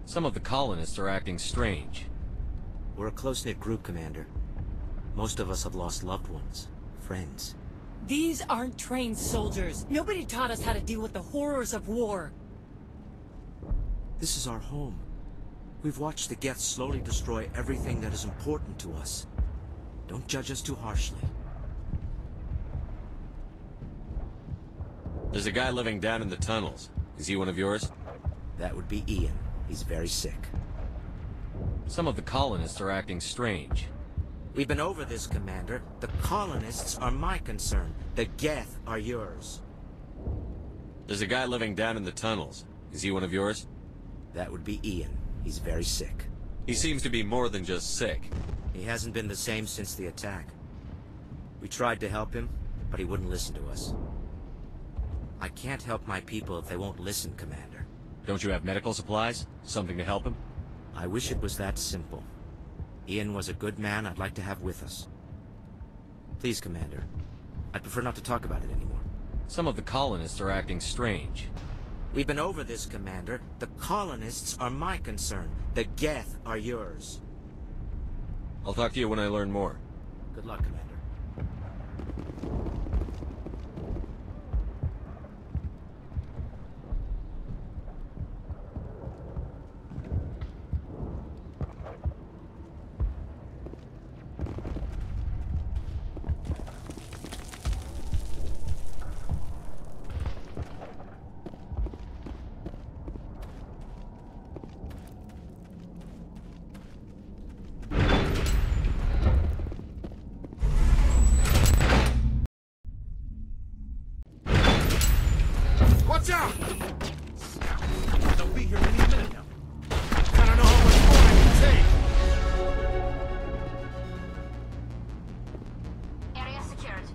Some of the colonists are acting strange. We're a close-knit group, Commander. Most of us have lost loved ones, friends. These aren't trained soldiers. Nobody taught us how to deal with the horrors of war. This is our home. We've watched the Geth slowly destroy everything that is important to us. Don't judge us too harshly. There's a guy living down in the tunnels. Is he one of yours? That would be Ian. He's very sick. Some of the colonists are acting strange. We've been over this, Commander. The colonists are my concern. The Geth are yours. There's a guy living down in the tunnels. Is he one of yours? That would be Ian. He's very sick. He seems to be more than just sick. He hasn't been the same since the attack. We tried to help him, but he wouldn't listen to us. I can't help my people if they won't listen, Commander. Don't you have medical supplies? Something to help him? I wish it was that simple. Ian was a good man I'd like to have with us. Please, Commander. I'd prefer not to talk about it anymore. Some of the colonists are acting strange. We've been over this, Commander. The colonists are my concern. The Geth are yours. I'll talk to you when I learn more. Good luck, Commander. Watch out! They'll be here any minute now. I don't know how much more I can take. Area secured.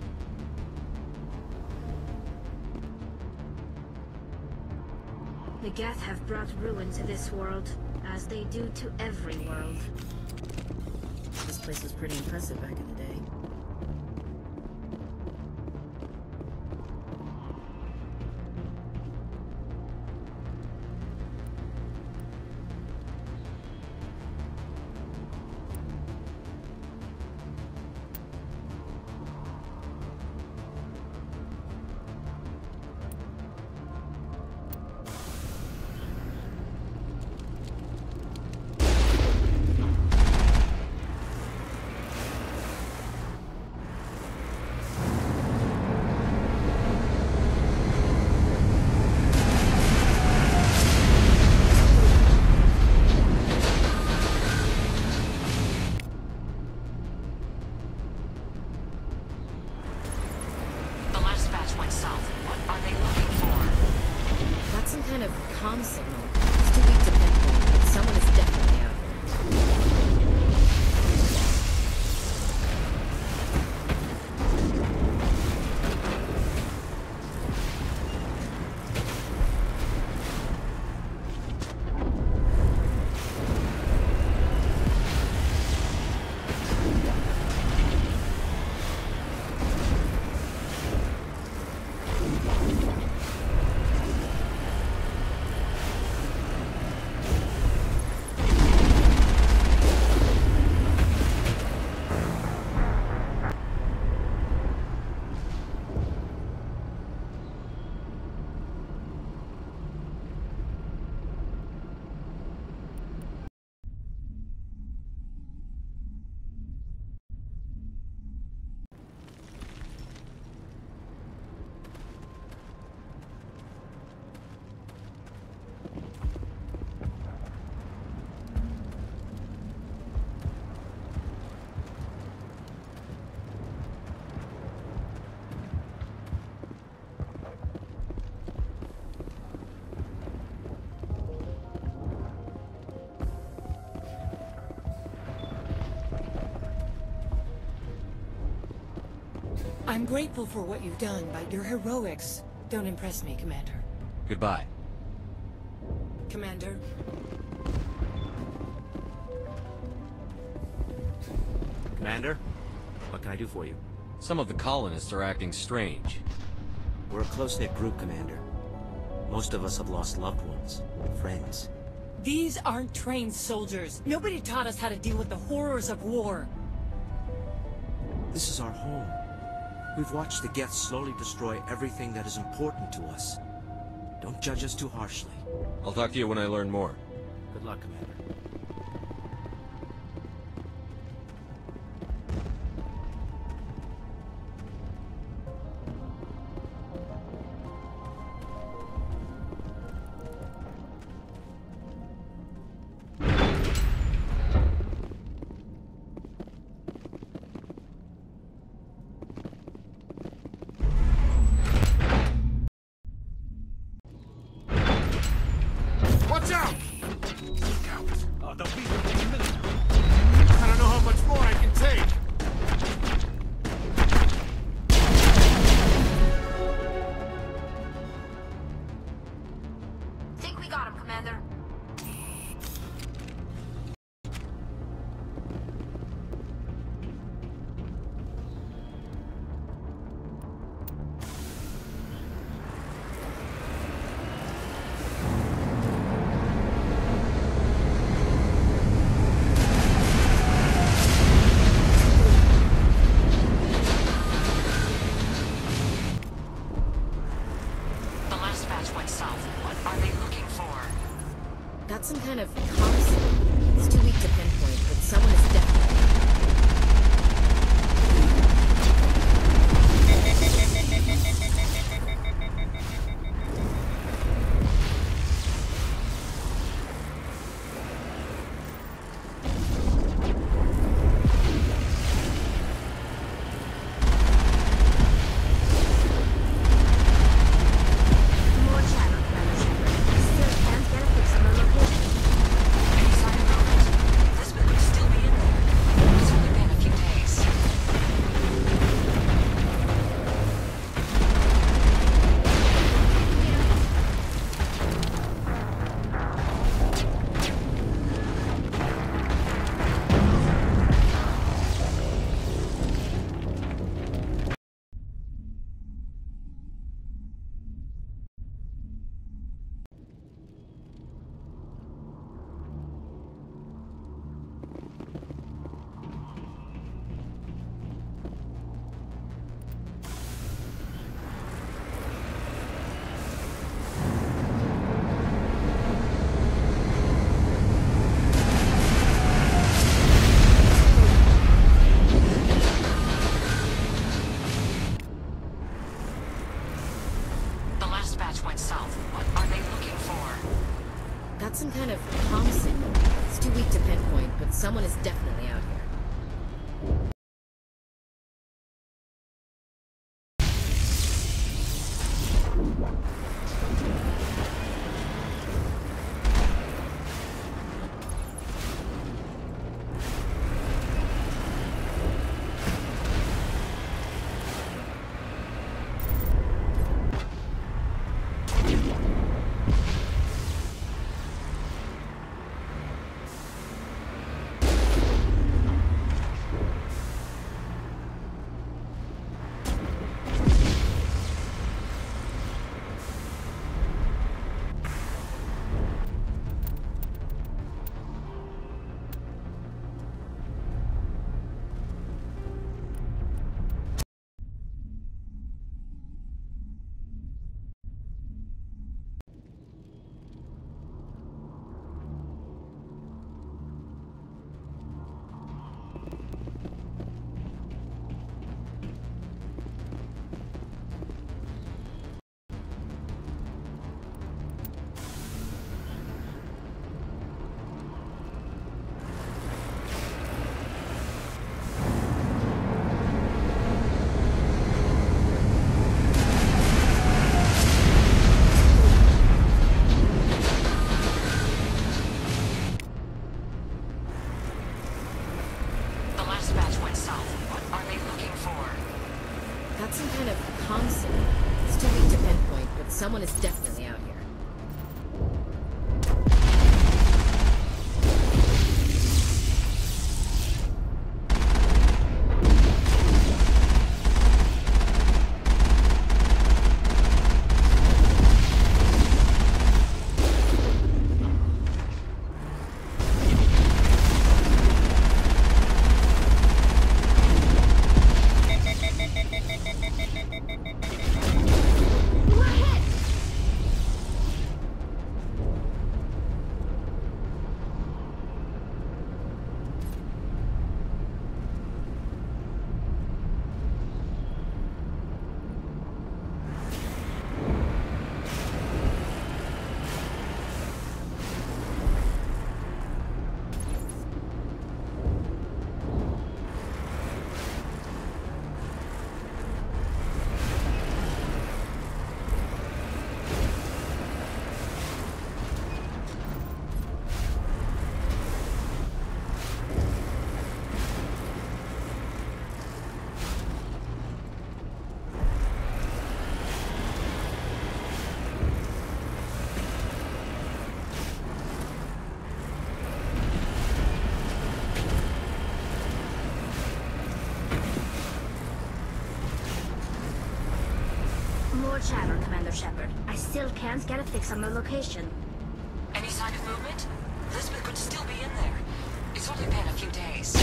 The Geth have brought ruin to this world, as they do to every world. This place was pretty impressive back in the day. Kind of comm signal. It's too weak to pinpoint, but someone is definitely out I'm grateful for what you've done, but your heroics don't impress me, Commander. Goodbye. Commander. Commander, what can I do for you? Some of the colonists are acting strange. We're a close-knit group, Commander. Most of us have lost loved ones, friends. These aren't trained soldiers. Nobody taught us how to deal with the horrors of war. This is our home. We've watched the Geth slowly destroy everything that is important to us. Don't judge us too harshly. I'll talk to you when I learn more. Good luck, Commander. Watch out! Oh, they'll be here any minute now. I don't know how much more I can take. Think we got him, Commander. The last batch went south. What are they looking for? Got some kind of comms. It's too weak to pinpoint, but someone is definitely. More chatter, Commander. Still can't get a fix on the location. Any sign of movement? This one could still be in there. It's only been a few days. The last batch went south. What are they looking for? Got some kind of comm signal. It's too weak to pinpoint, but someone is definitely out here. The last batch went south. What are they looking for? Got some kind of comm signal. It's too weak to pinpoint, but someone is definitely out here. chatter, Commander Shepard. I still can't get a fix on the location. Any sign of movement? Elizabeth could still be in there. It's only been a few days.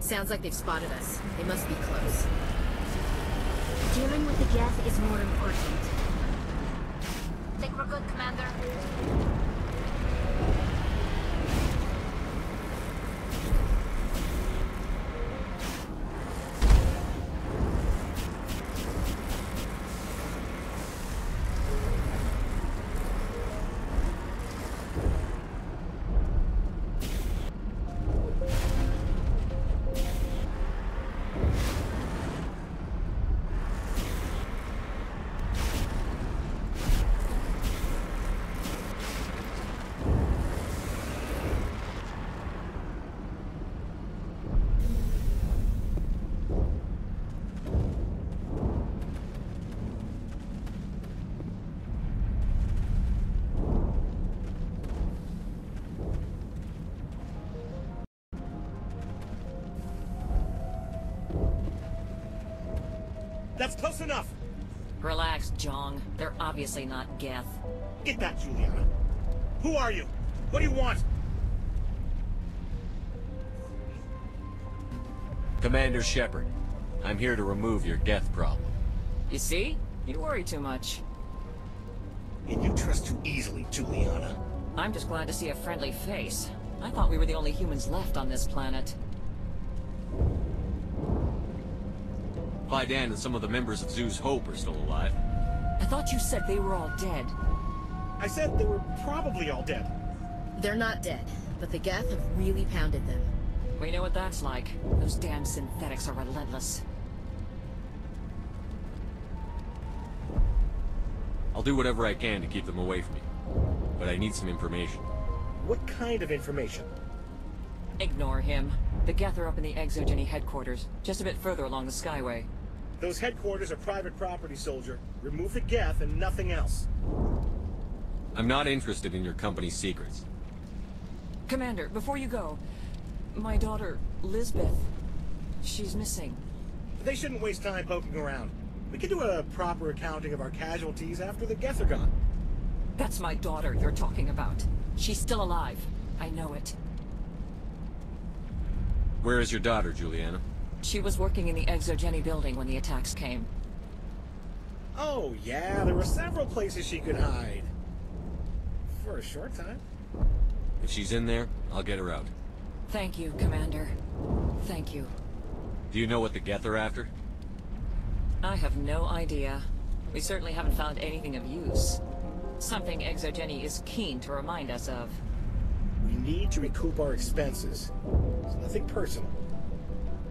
Sounds like they've spotted us. They must be close. Dealing with the Geth is more important. Think we're good, Commander? That's close enough! Relax, Jong. They're obviously not Geth. Get that, Juliana. Who are you? What do you want? Commander Shepard, I'm here to remove your Geth problem. You see? You worry too much. And you trust too easily, Juliana. I'm just glad to see a friendly face. I thought we were the only humans left on this planet. Vidan and some of the members of Zoo's Hope are still alive. I thought you said they were all dead. I said they were probably all dead. They're not dead, but the Geth have really pounded them. We know what that's like. Those damn synthetics are relentless. I'll do whatever I can to keep them away from me. But I need some information. What kind of information? Ignore him. The Geth are up in the Exogeny headquarters, just a bit further along the Skyway. Those headquarters are private property, soldier. Remove the Geth and nothing else. I'm not interested in your company's secrets. Commander, before you go, My daughter, Lisbeth. She's missing. They shouldn't waste time poking around. We can do a proper accounting of our casualties after the Geth are gone. That's my daughter you're talking about. She's still alive. I know it. Where is your daughter, Juliana? She was working in the Exogeny building when the attacks came. Oh, yeah, there were several places she could hide. For a short time. If she's in there, I'll get her out. Thank you, Commander. Thank you. Do you know what the Geth are after? I have no idea. We certainly haven't found anything of use. Something Exogeny is keen to remind us of. We need to recoup our expenses. It's nothing personal.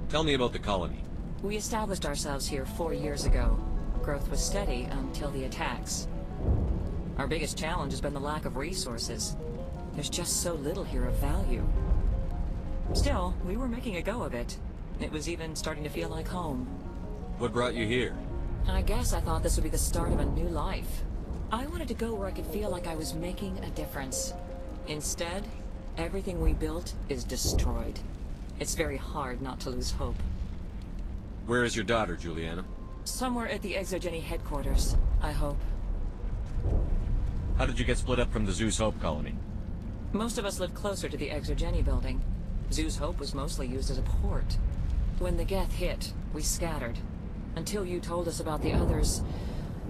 Tell me about the colony. We established ourselves here 4 years ago. Growth was steady until the attacks. Our biggest challenge has been the lack of resources. There's just so little here of value. Still, we were making a go of it. It was even starting to feel like home. What brought you here? I guess I thought this would be the start of a new life. I wanted to go where I could feel like I was making a difference. Instead, everything we built is destroyed. It's very hard not to lose hope. Where is your daughter, Juliana? Somewhere at the Exogeny headquarters, I hope. How did you get split up from the Zeus Hope colony? Most of us lived closer to the Exogeny building. Zeus Hope was mostly used as a port. When the Geth hit, we scattered. Until you told us about the others,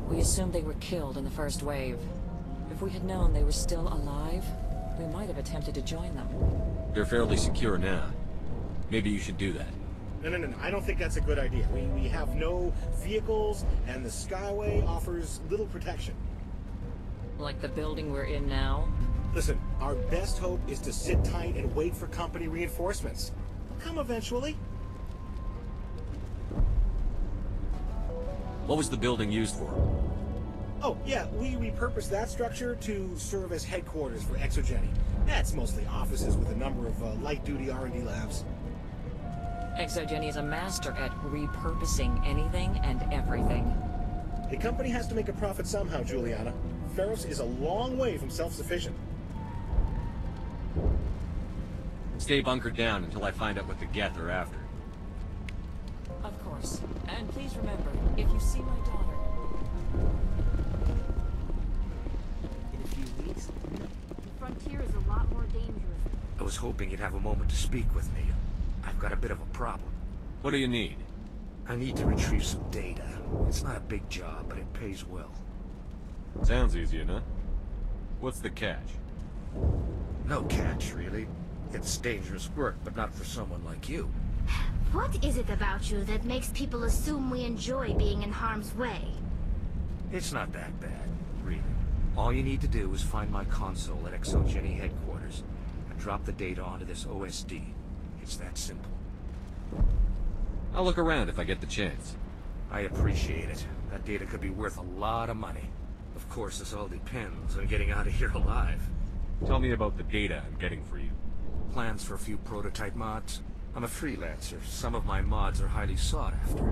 we assumed they were killed in the first wave. If we had known they were still alive, we might have attempted to join them. You're fairly secure now. Maybe you should do that. No. I don't think that's a good idea. We have no vehicles, and the Skyway offers little protection. Like the building we're in now? Listen, our best hope is to sit tight and wait for company reinforcements. They'll come eventually. What was the building used for? Oh, yeah, we repurposed that structure to serve as headquarters for Exogeny. That's mostly offices with a number of light-duty R&D labs. Exogeny is a master at repurposing anything and everything. The company has to make a profit somehow, Juliana. Feros is a long way from self-sufficient. Stay bunkered down until I find out what the Geth are after. Of course. And please remember, if you see my daughter... In a few weeks, The frontier is a lot more dangerous. I was hoping you'd have a moment to speak with me. I've got a bit of a problem. What do you need? I need to retrieve some data. It's not a big job, but it pays well. Sounds easy enough. What's the catch? No catch, really. It's dangerous work, but not for someone like you. What is it about you that makes people assume we enjoy being in harm's way? It's not that bad, really. All you need to do is find my console at Exogeny headquarters and drop the data onto this OSD. It's that simple. I'll look around if I get the chance. I appreciate it. That data could be worth a lot of money. Of course, this all depends on getting out of here alive. Tell me about the data I'm getting for you. Plans for a few prototype mods. I'm a freelancer. Some of my mods are highly sought after.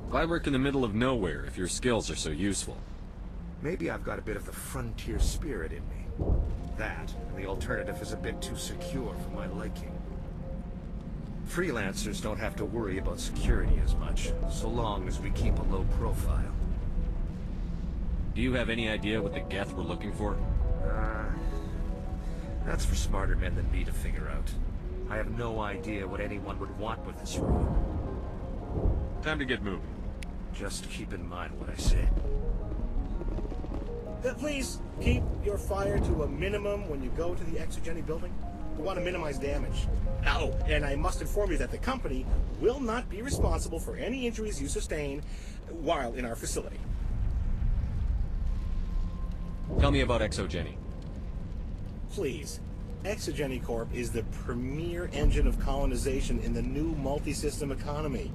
Why work in the middle of nowhere if your skills are so useful? Maybe I've got a bit of the frontier spirit in me. That, and the alternative is a bit too secure for my liking. Freelancers don't have to worry about security as much, so long as we keep a low profile. Do you have any idea what the Geth were looking for? That's for smarter men than me to figure out. I have no idea what anyone would want with this room. Time to get moving. Just keep in mind what I said. Please, keep your fire to a minimum when you go to the Exogeny building. We want to minimize damage. Oh, and I must inform you that the company will not be responsible for any injuries you sustain while in our facility. Tell me about Exogeny. Please. Exogeny Corp is the premier engine of colonization in the new multi-system economy.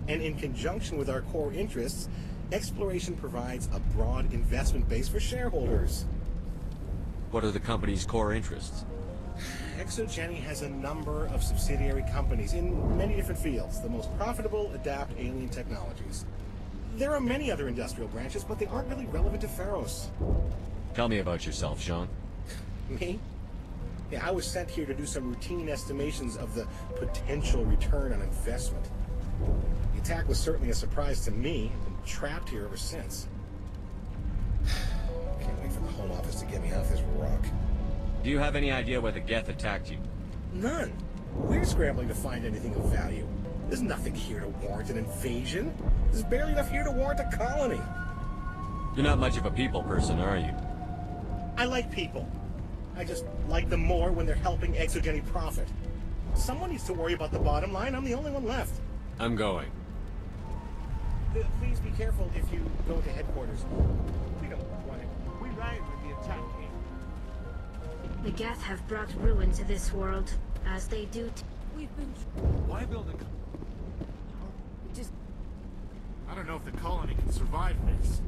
And in conjunction with our core interests, exploration provides a broad investment base for shareholders. What are the company's core interests? Exogeny has a number of subsidiary companies in many different fields. The most profitable adapt alien technologies. There are many other industrial branches, but they aren't really relevant to Feros. Tell me about yourself, Sean. Me? Yeah, I was sent here to do some routine estimations of the potential return on investment. The attack was certainly a surprise to me. I've been trapped here ever since. Can't wait for the Home Office to get me off this rock. Do you have any idea why the Geth attacked you? None. We're scrambling to find anything of value. There's nothing here to warrant an invasion. There's barely enough here to warrant a colony. You're not much of a people person, are you? I like people. I just like them more when they're helping Exogeny profit. Someone needs to worry about the bottom line. I'm the only one left. I'm going. Please be careful if you go to headquarters. We don't want it. We ride when the attack came. The Geth have brought ruin to this world, as they do We've been... Why build a... Just... I don't know if the colony can survive this.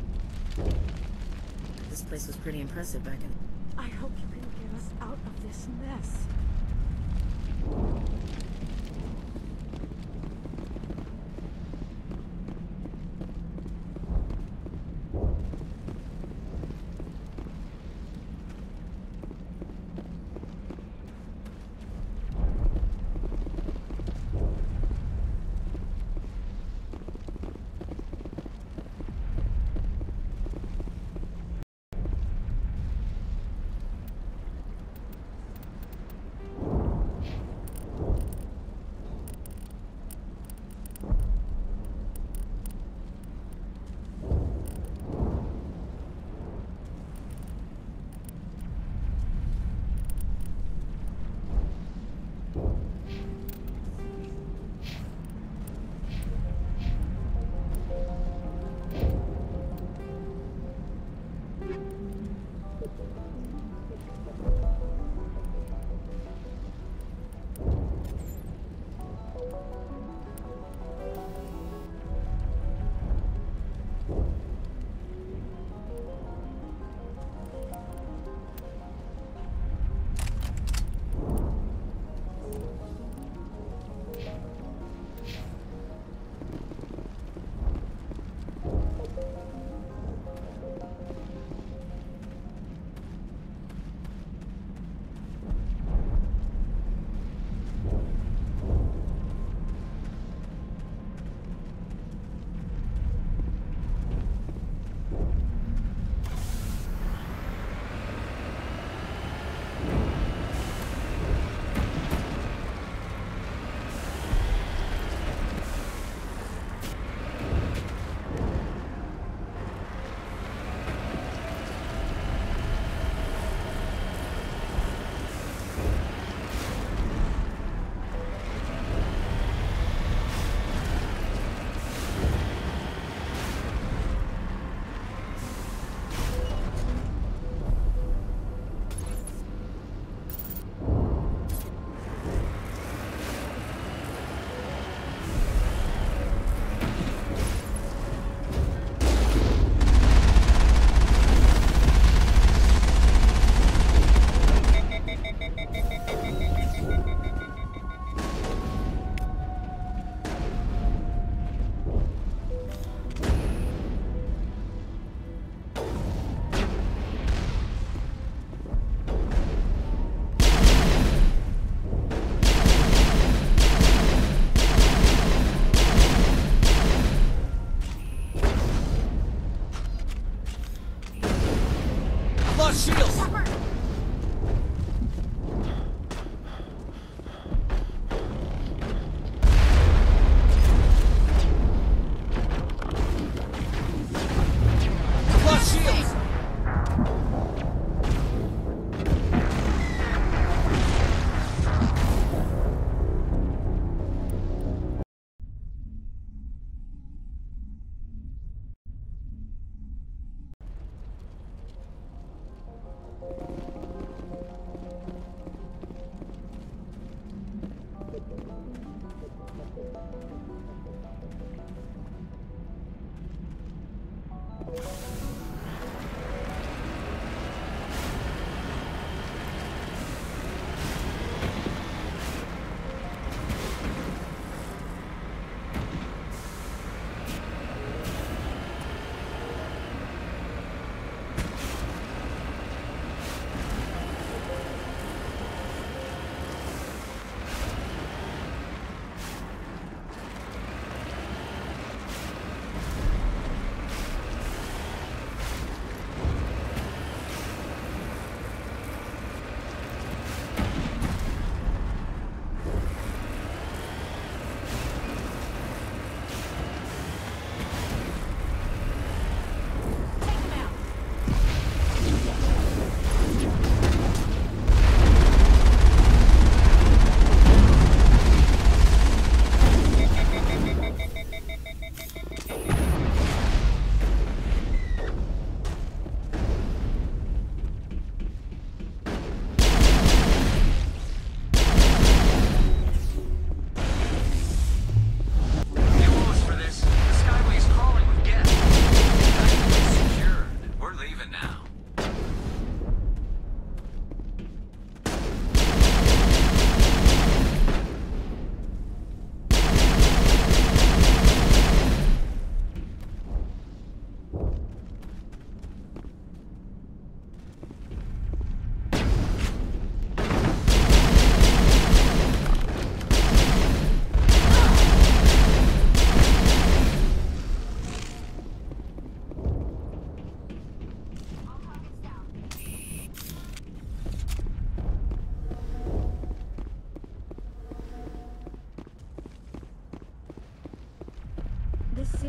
This place was pretty impressive back in... I hope you can get us out of this mess.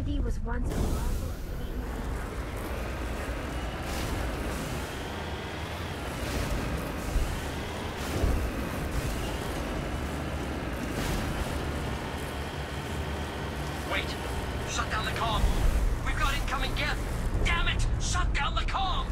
city was once a marvel of Wait! Shut down the comm! We've got incoming geth! Damn it! Shut down the comm!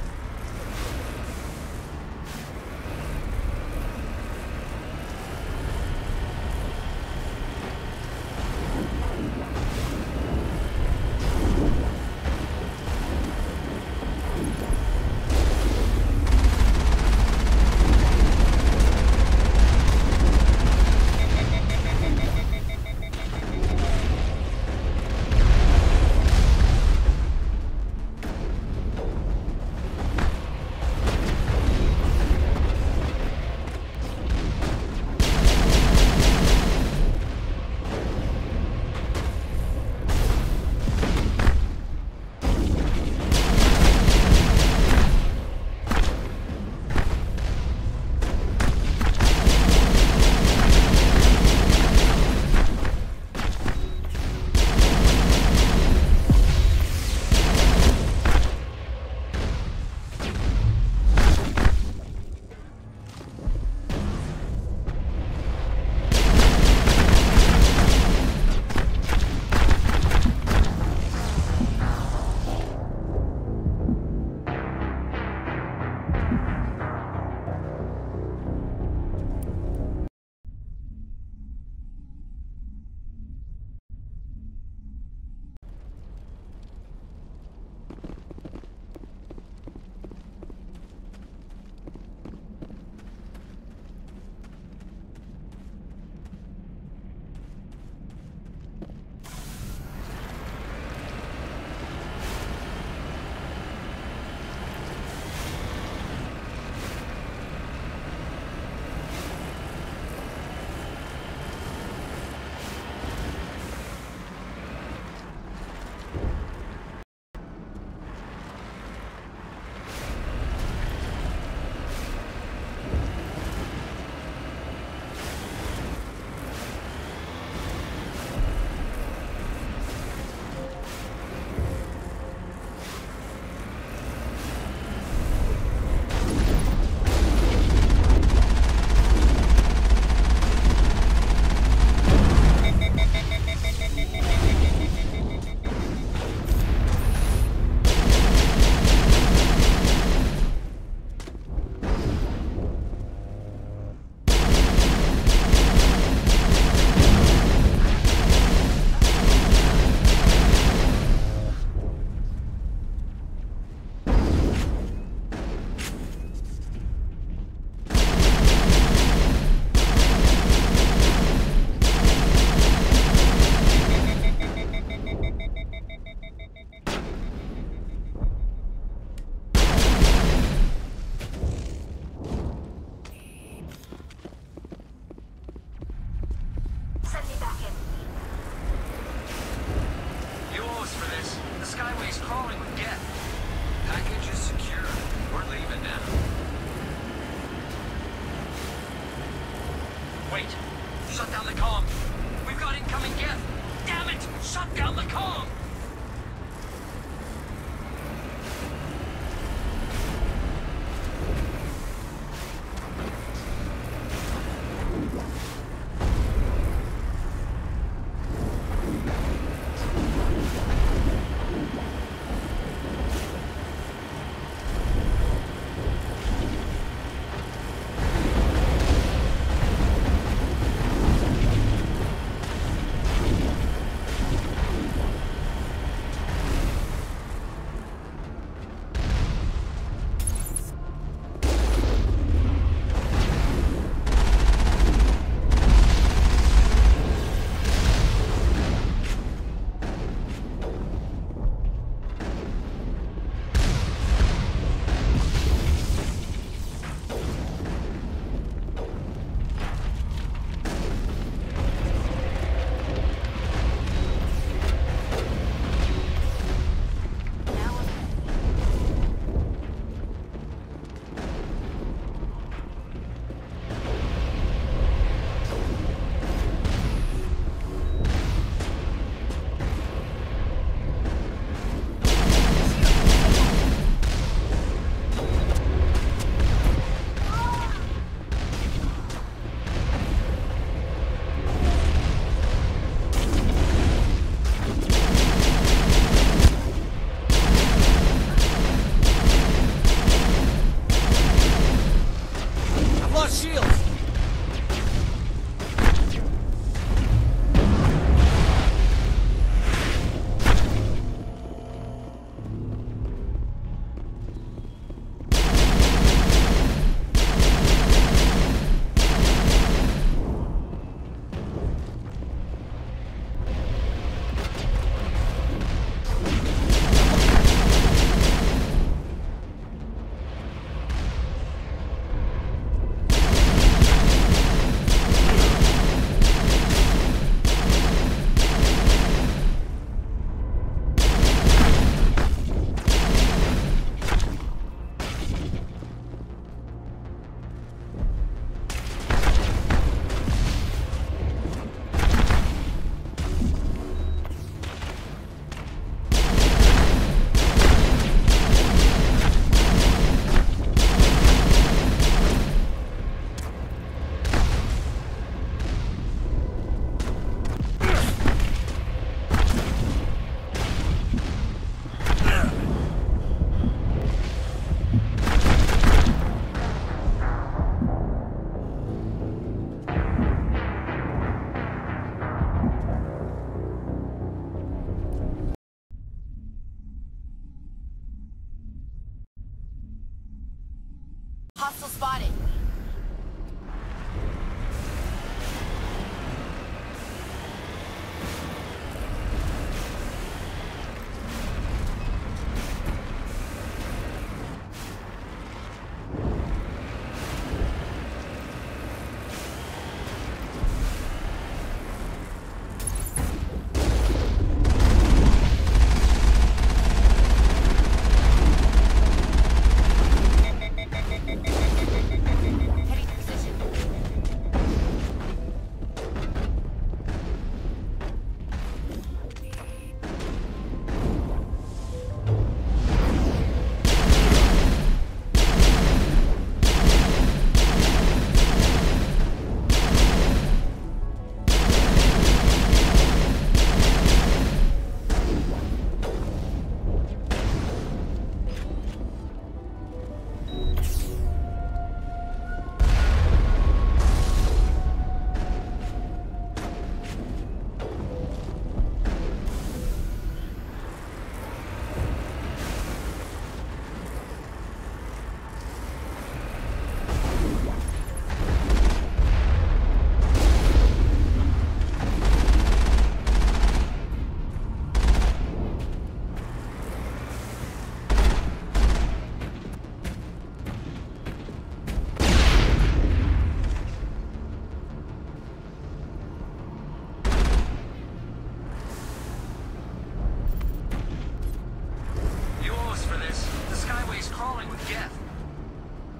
Hostile spotted.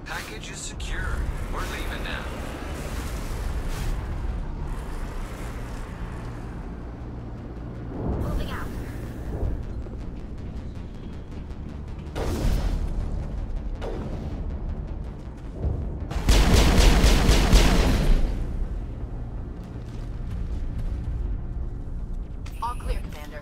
Package is secure. We're leaving now. Moving out. All clear, Commander.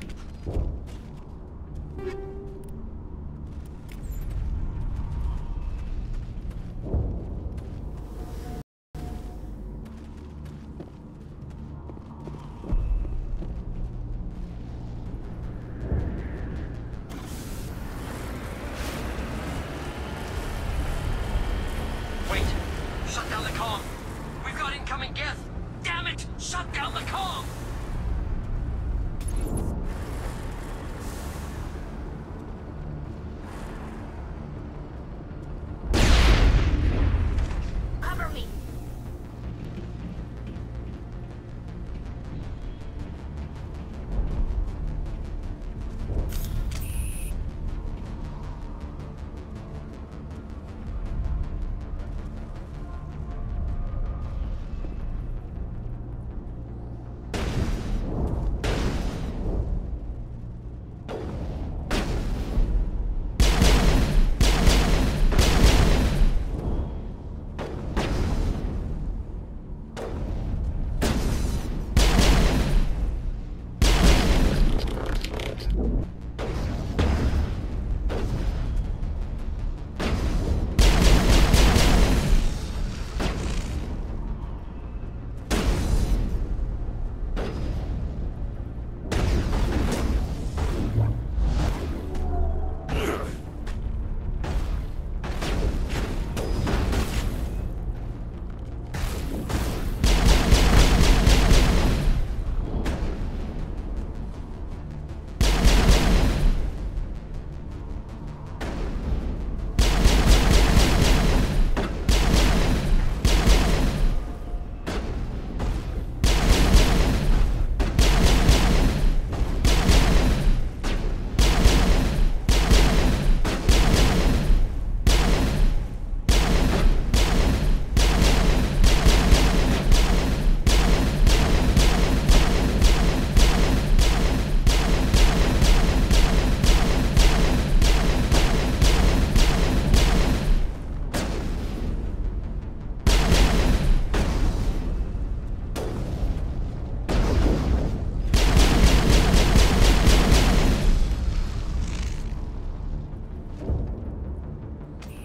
Wait! Shut down the comm! We've got incoming Geth! Damn it! Shut down the comm! Cover me.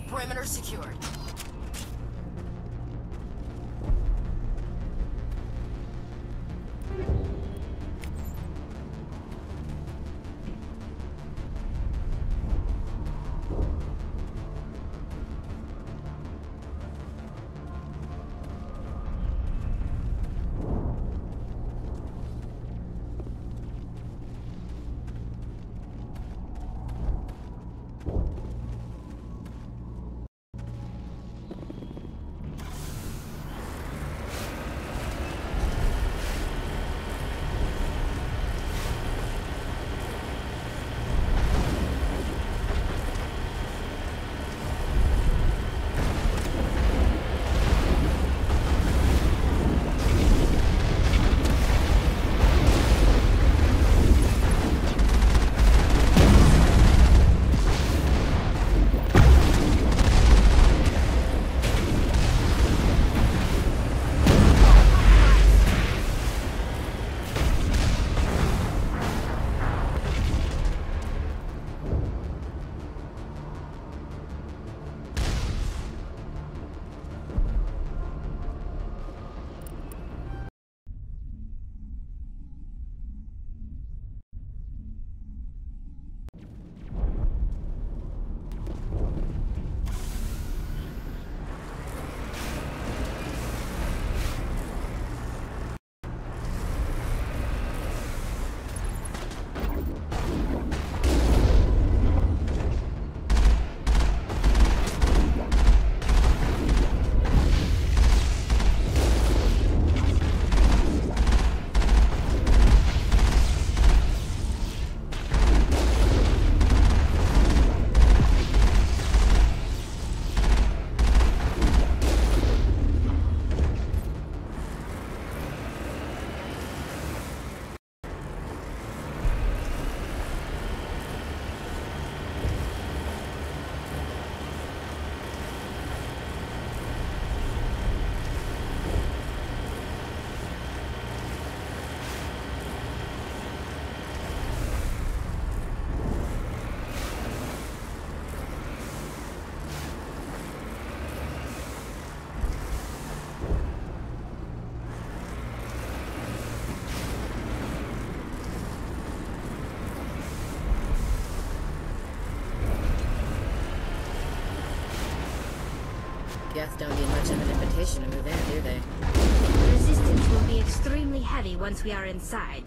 Perimeter secured. Guests don't need much of an invitation to move in, do they? Resistance will be extremely heavy once we are inside.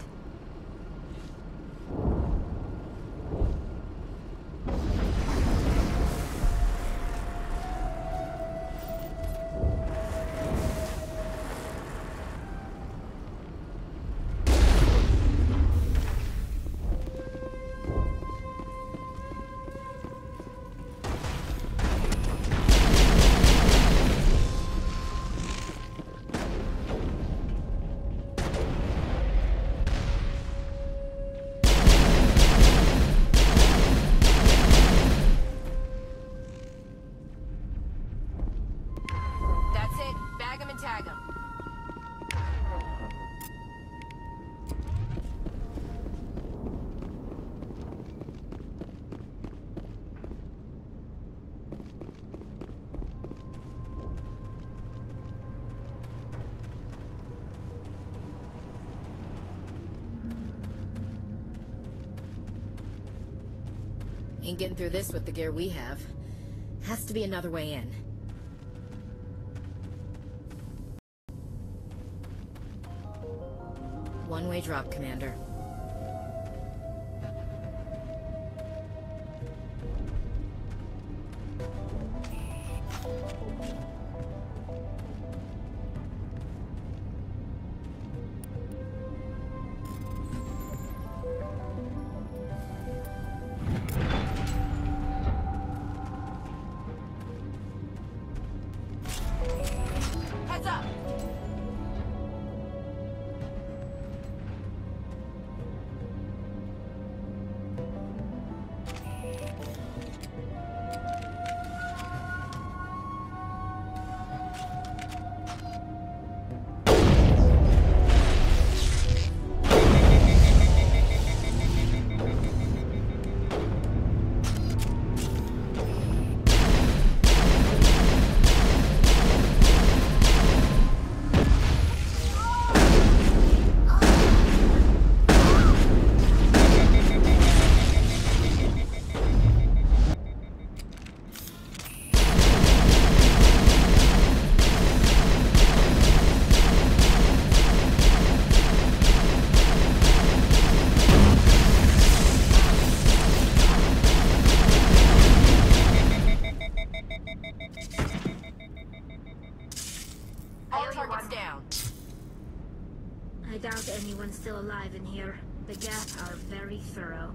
Ain't getting through this with the gear we have. Has to be another way in. One-way drop, Commander. very thorough.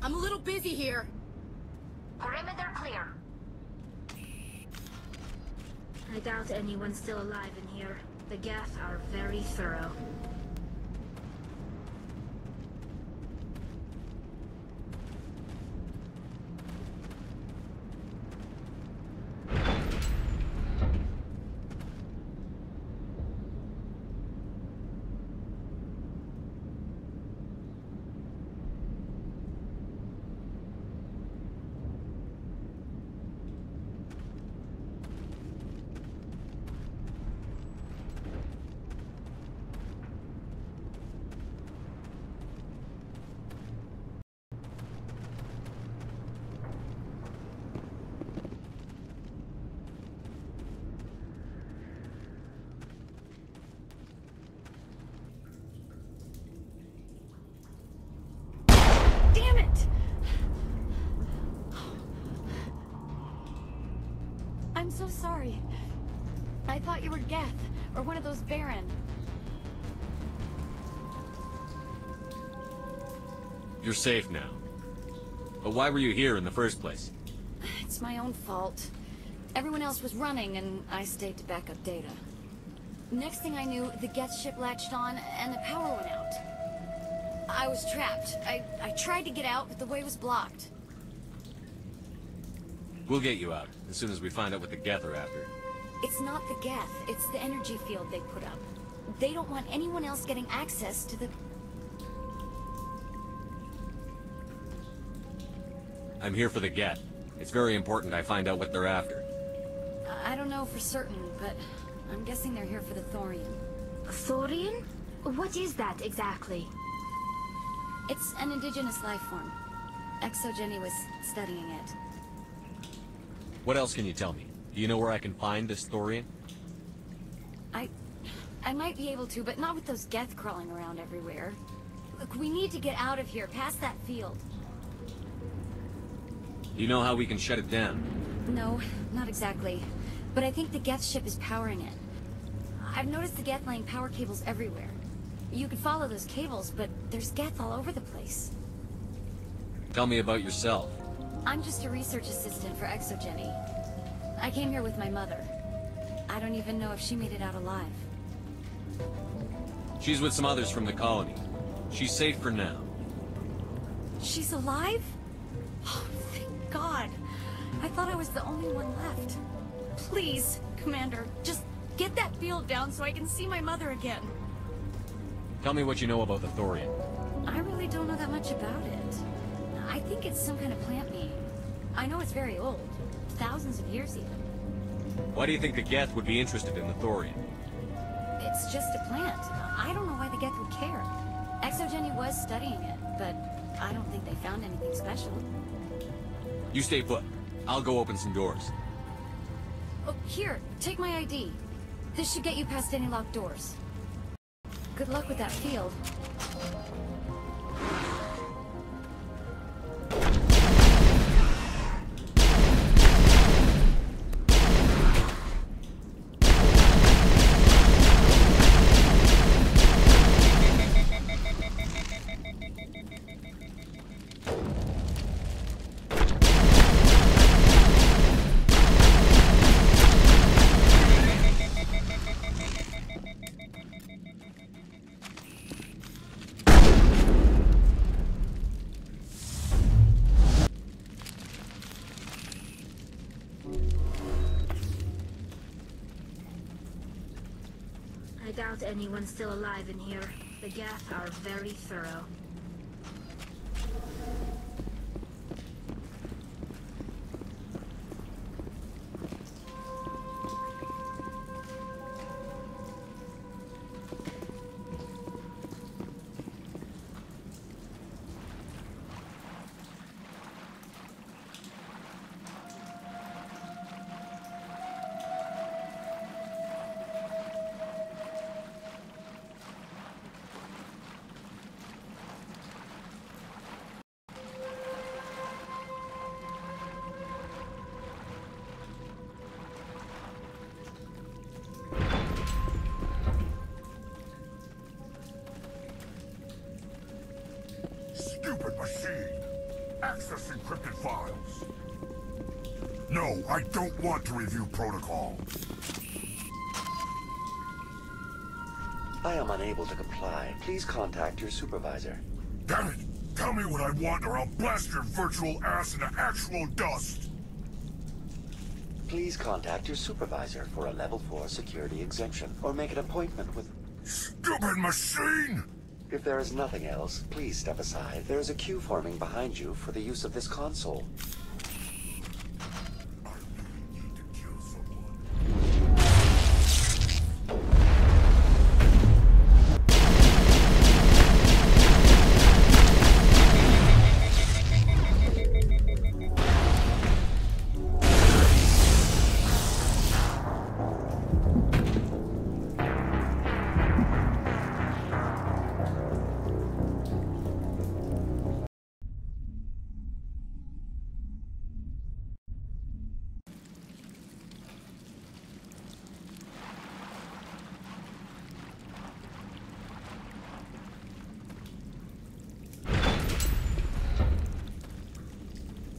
I'm a little busy here. Perimeter clear. I doubt anyone's still alive in here. The geth are very thorough. I'm so sorry. I thought you were Geth, or one of those Baron. You're safe now. But why were you here in the first place? It's my own fault. Everyone else was running, and I stayed to back up data. Next thing I knew, the Geth ship latched on, and the power went out. I was trapped. I tried to get out, but the way was blocked. We'll get you out, as soon as we find out what the Geth are after. It's not the Geth, it's the energy field they put up. They don't want anyone else getting access to the... I'm here for the Geth. It's very important I find out what they're after. I don't know for certain, but I'm guessing they're here for the Thorian. Thorian? What is that exactly? It's an indigenous life form. Exogeny was studying it. What else can you tell me? Do you know where I can find this Thorian? I might be able to, but not with those Geth crawling around everywhere. Look, we need to get out of here, past that field. Do you know how we can shut it down? No, not exactly. But I think the Geth ship is powering it. I've noticed the Geth laying power cables everywhere. You could follow those cables, but there's Geth all over the place. Tell me about yourself. I'm just a research assistant for Exogeny. I came here with my mother. I don't even know if she made it out alive. She's with some others from the colony. She's safe for now. She's alive? Oh, thank God. I thought I was the only one left. Please, Commander, just get that field down so I can see my mother again. Tell me what you know about the Thorian. I really don't know that much about it. I think it's some kind of plant being. I know it's very old. Thousands of years even. Why do you think the Geth would be interested in the Thorian? It's just a plant. I don't know why the Geth would care. Exogeny was studying it, but I don't think they found anything special. You stay put. I'll go open some doors. Oh, here, take my ID. This should get you past any locked doors. Good luck with that field. I doubt anyone's still alive in here. The Geth are very thorough. Stupid machine! Access encrypted files. No, I don't want to review protocol. I am unable to comply. Please contact your supervisor. Damn it! Tell me what I want or I'll blast your virtual ass into actual dust! Please contact your supervisor for a level 4 security exemption, or make an appointment with... Stupid machine! If there is nothing else, please step aside. There is a queue forming behind you for the use of this console.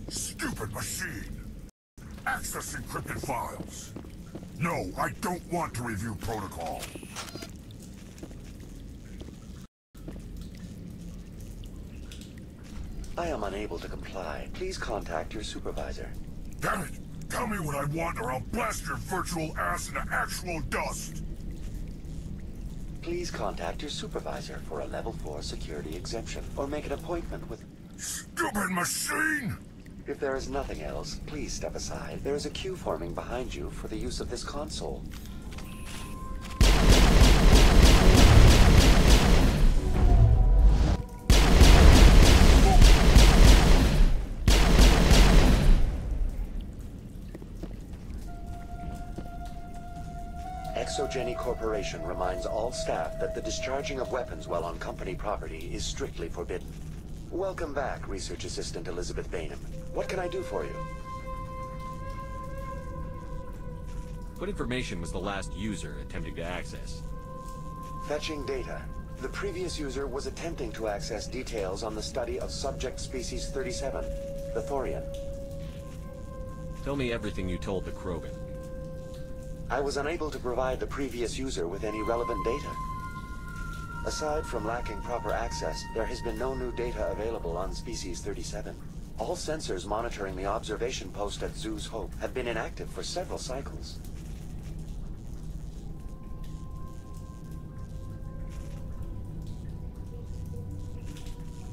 Stupid machine! Access Access encrypted files. No, I don't want to review protocol. I am unable to comply. Please contact your supervisor. Damn it! Tell me what I want or I'll blast your virtual ass into actual dust! Please contact your supervisor for a level 4 security exemption, or make an appointment with... Stupid machine! If there is nothing else, please step aside. There is a queue forming behind you for the use of this console. Exogeny Corporation reminds all staff that the discharging of weapons while on company property is strictly forbidden. Welcome back, Research Assistant Elizabeth Bainham. What can I do for you? What information was the last user attempting to access? Fetching data. The previous user was attempting to access details on the study of subject species 37, the Thorian. Tell me everything you told the Krogan. I was unable to provide the previous user with any relevant data. Aside from lacking proper access, there has been no new data available on Species 37. All sensors monitoring the observation post at Zeus Hope have been inactive for several cycles.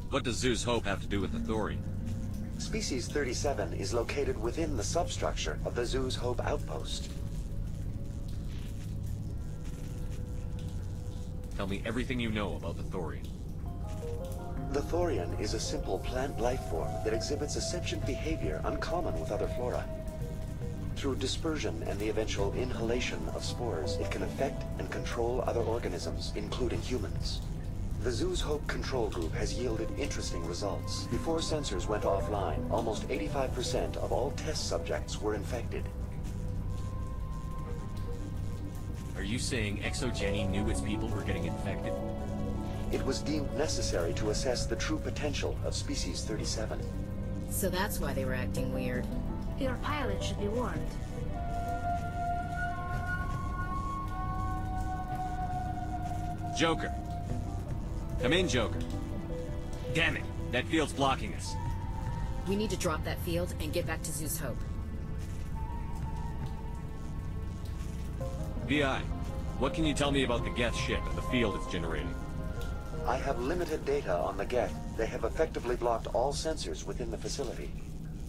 What does Zeus Hope have to do with the Thorian? Species 37 is located within the substructure of the Zeus Hope outpost. Tell me everything you know about the Thorian. The Thorian is a simple plant life form that exhibits a sentient behavior uncommon with other flora. Through dispersion and the eventual inhalation of spores, it can affect and control other organisms, including humans. The Zeus Hope control group has yielded interesting results. Before sensors went offline, almost 85% of all test subjects were infected. Are you saying Exogeny knew its people were getting infected? It was deemed necessary to assess the true potential of Species 37. So that's why they were acting weird. Your pilot should be warned. Joker. Come in, Joker. Damn it, that field's blocking us. We need to drop that field and get back to Zeus Hope. VI, what can you tell me about the Geth ship and the field it's generating? I have limited data on the Geth. They have effectively blocked all sensors within the facility.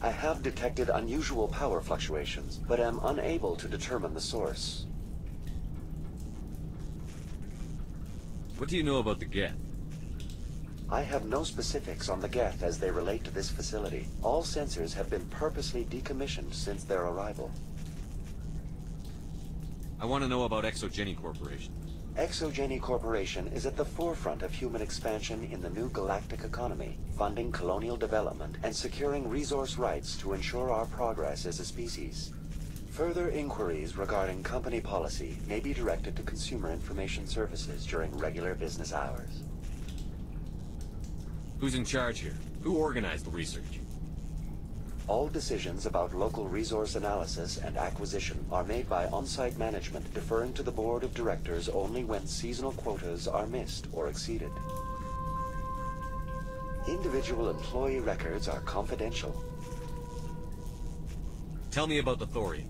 I have detected unusual power fluctuations, but am unable to determine the source. What do you know about the Geth? I have no specifics on the Geth as they relate to this facility. All sensors have been purposely decommissioned since their arrival. I want to know about Exogeny Corporation. Exogeny Corporation is at the forefront of human expansion in the new galactic economy, funding colonial development and securing resource rights to ensure our progress as a species. Further inquiries regarding company policy may be directed to Consumer Information Services during regular business hours. Who's in charge here? Who organized the research? All decisions about local resource analysis and acquisition are made by on-site management, deferring to the board of directors only when seasonal quotas are missed or exceeded. Individual employee records are confidential. Tell me about the Thorian.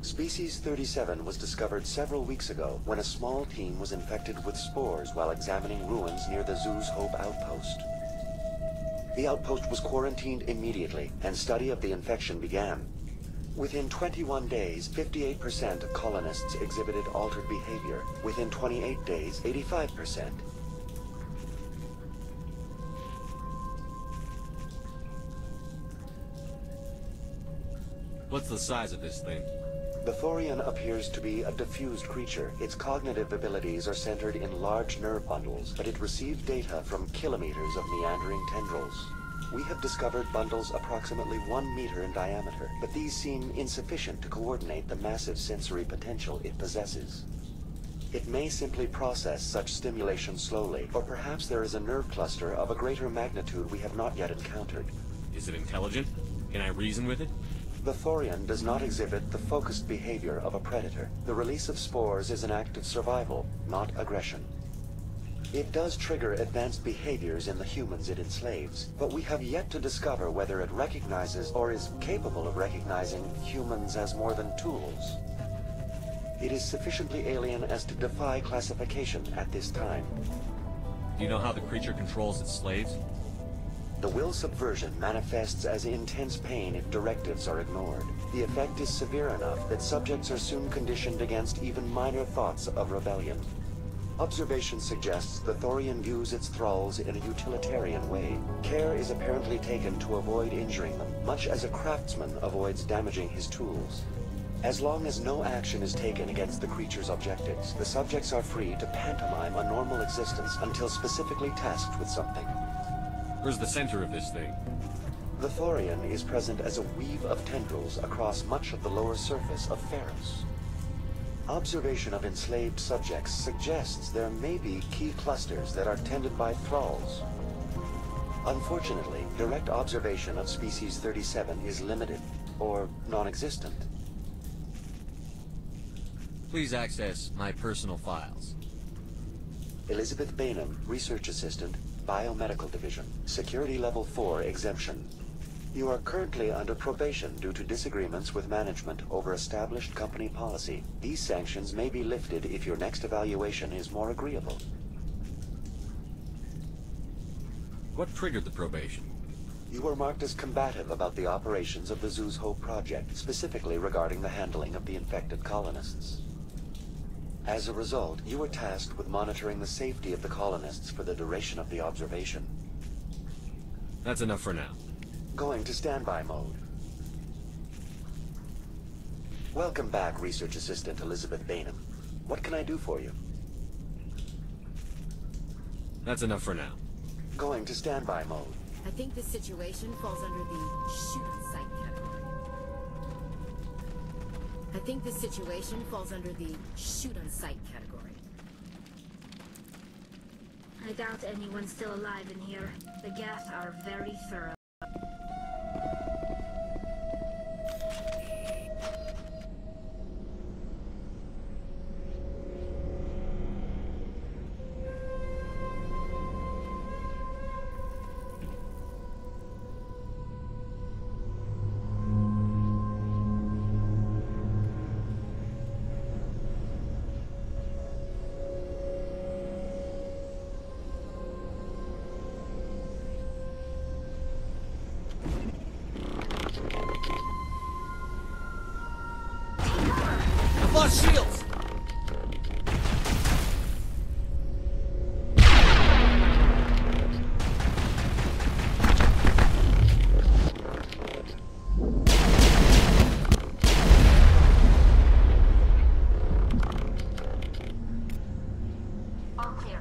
Species 37 was discovered several weeks ago when a small team was infected with spores while examining ruins near the Zeus Hope outpost. The outpost was quarantined immediately, and study of the infection began. Within 21 days, 58% of colonists exhibited altered behavior. Within 28 days, 85%. What's the size of this thing? The Thorian appears to be a diffused creature. Its cognitive abilities are centered in large nerve bundles, but it receives data from kilometers of meandering tendrils. We have discovered bundles approximately 1 meter in diameter, but these seem insufficient to coordinate the massive sensory potential it possesses. It may simply process such stimulation slowly, or perhaps there is a nerve cluster of a greater magnitude we have not yet encountered. Is it intelligent? Can I reason with it? The thorian does not exhibit the focused behavior of a predator. The release of spores is an act of survival, not aggression. It does trigger advanced behaviors in the humans it enslaves, but we have yet to discover whether it recognizes or is capable of recognizing humans as more than tools. It is sufficiently alien as to defy classification at this time. Do you know how the creature controls its slaves? The will subversion manifests as intense pain if directives are ignored. The effect is severe enough that subjects are soon conditioned against even minor thoughts of rebellion. Observation suggests the thorian views its thralls in a utilitarian way. Care is apparently taken to avoid injuring them, much as a craftsman avoids damaging his tools. As long as no action is taken against the creature's objectives, the subjects are free to pantomime a normal existence until specifically tasked with something. Where's the center of this thing? The thorian is present as a weave of tendrils across much of the lower surface of Pharos. Observation of enslaved subjects suggests there may be key clusters that are tended by thralls. Unfortunately, direct observation of species 37 is limited, or non-existent. Please access my personal files. Elizabeth Bainham, Research Assistant, Biomedical Division, Security Level 4 exemption. You are currently under probation due to disagreements with management over established company policy. These sanctions may be lifted if your next evaluation is more agreeable. What triggered the probation? You were marked as combative about the operations of the Zeus Hope project, specifically regarding the handling of the infected colonists. As a result, you were tasked with monitoring the safety of the colonists for the duration of the observation. That's enough for now. Going to standby mode. Welcome back, Research Assistant Elizabeth Bainham. What can I do for you? That's enough for now. Going to standby mode. I think this situation falls under the shoot-on-sight category. I think this situation falls under the shoot-on-sight category. I doubt anyone's still alive in here. The gas are very thorough. Shields! All clear.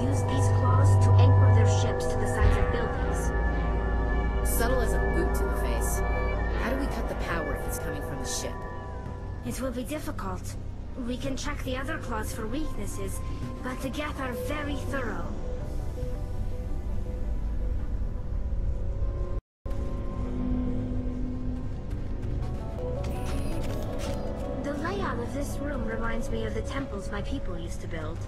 Use these claws to anchor their ships to the sides of buildings. Subtle as a boot to the face. How do we cut the power if it's coming from the ship? It will be difficult. We can check the other claws for weaknesses, but the Geth are very thorough. The layout of this room reminds me of the temples my people used to build.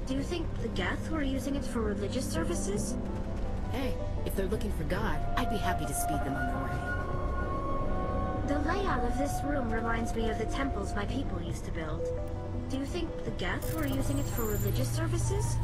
Do you think the Geth were using it for religious services? Hey, if they're looking for God, I'd be happy to speed them on their way. The layout of this room reminds me of the temples my people used to build. Do you think the Geth were using it for religious services?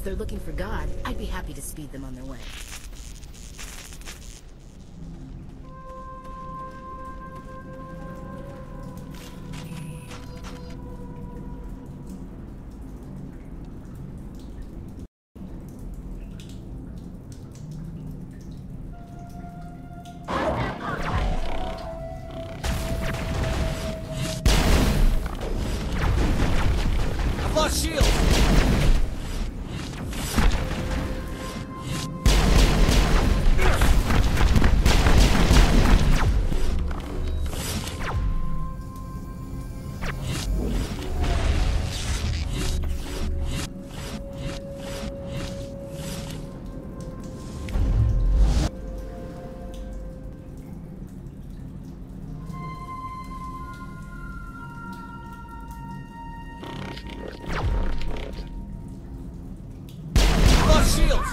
they're looking for God, I'd be happy to speed them on their way. I've lost shields! Lost shields!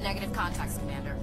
Negative contacts, Commander.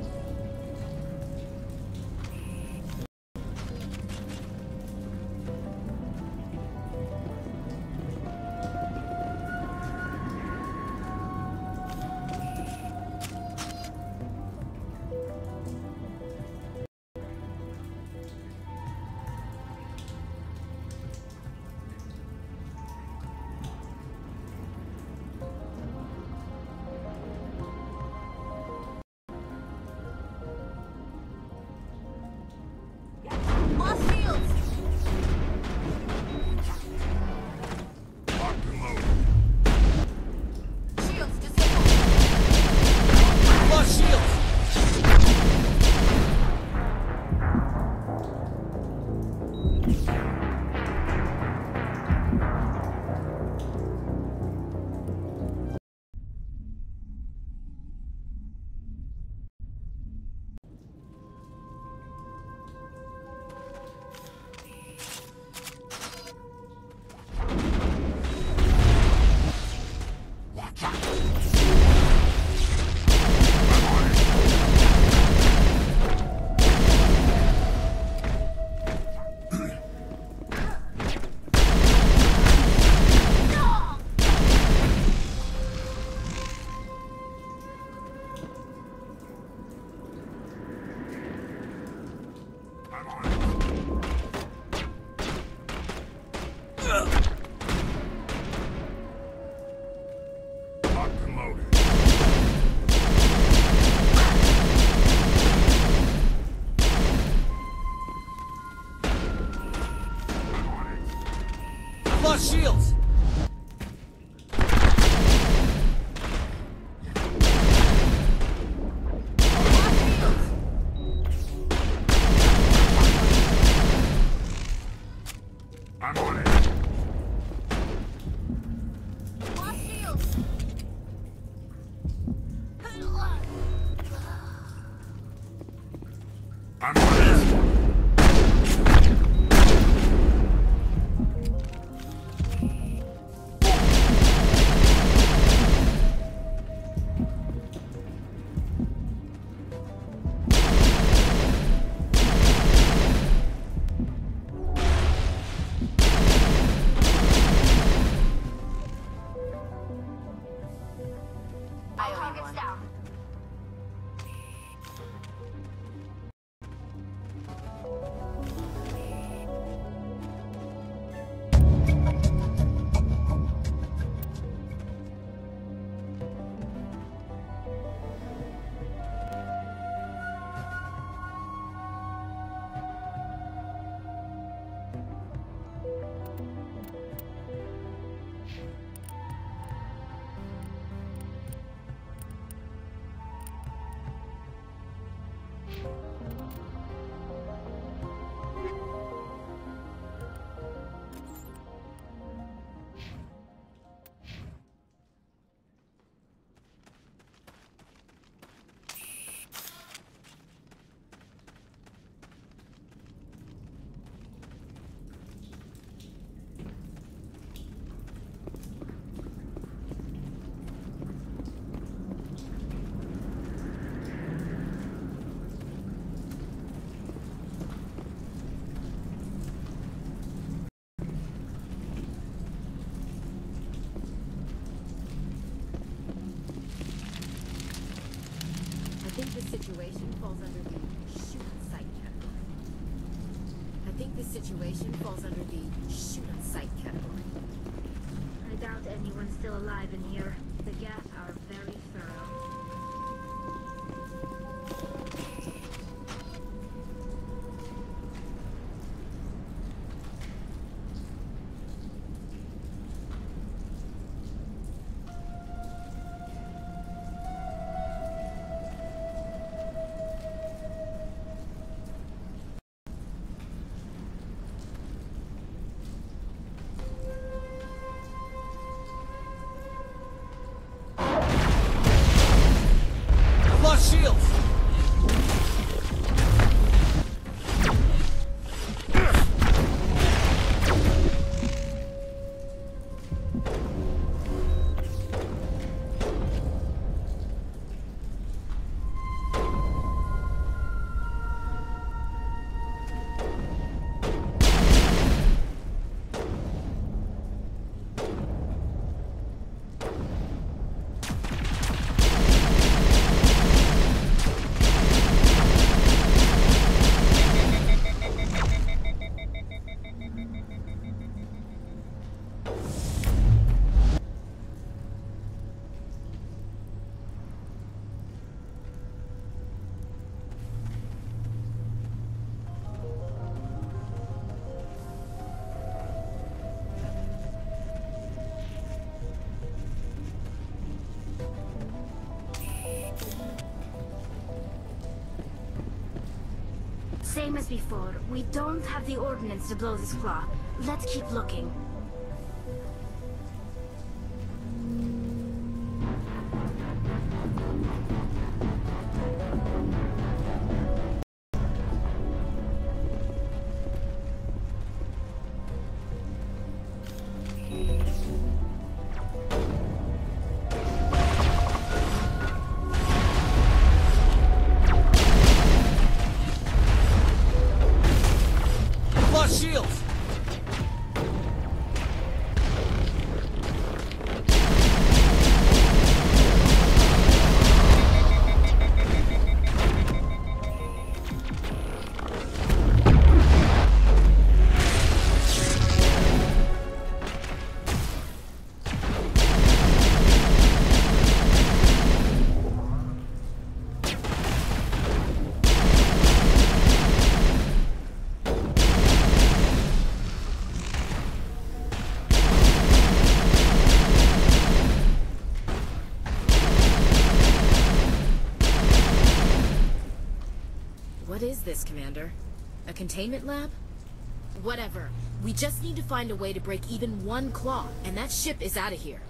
think this situation falls under the shoot on sight category. I think this situation falls under the shoot on sight category. I doubt anyone's still alive in here. The Geth are very thorough. Shields! Same as before, we don't have the ordnance to blow this claw. Let's keep looking. Shields! What is this, Commander? A containment lab? Whatever. We just need to find a way to break even one claw, and that ship is out of here.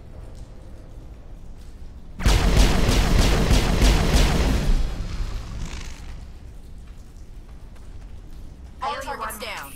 All targets down.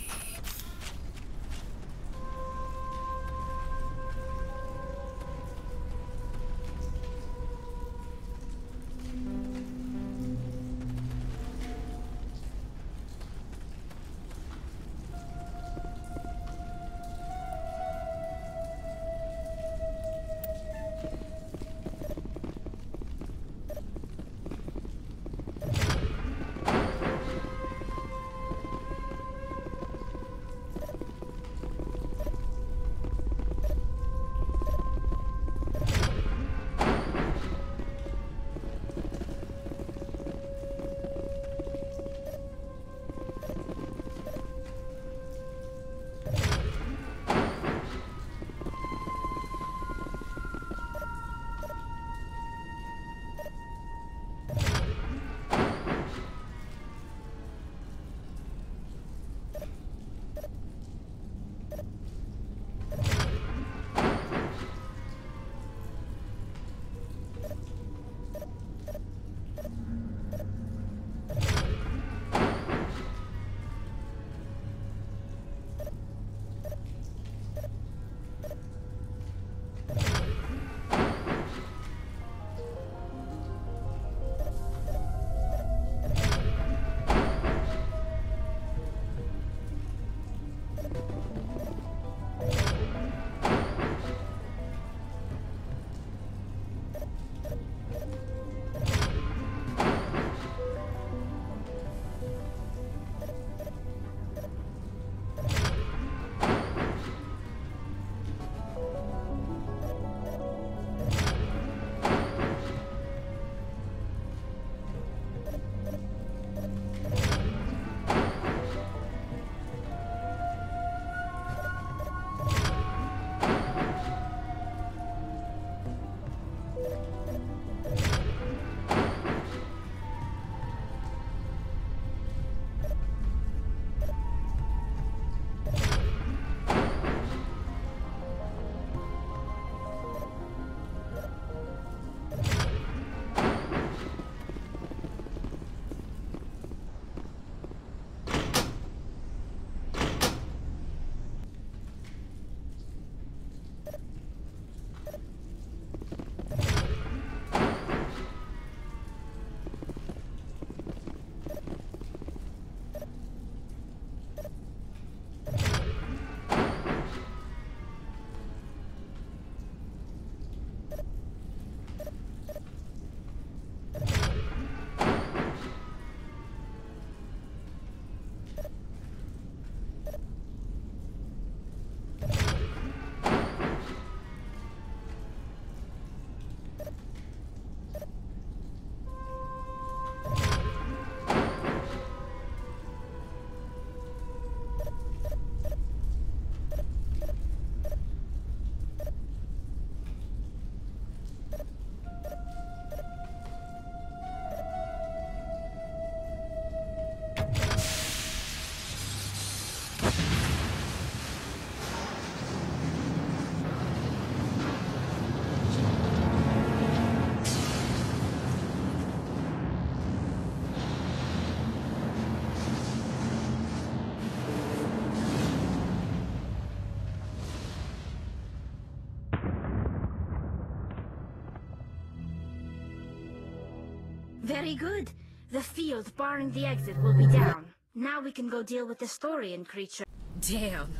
Very good. The field barring the exit will be down. Now we can go deal with the Thorian creature. Damn.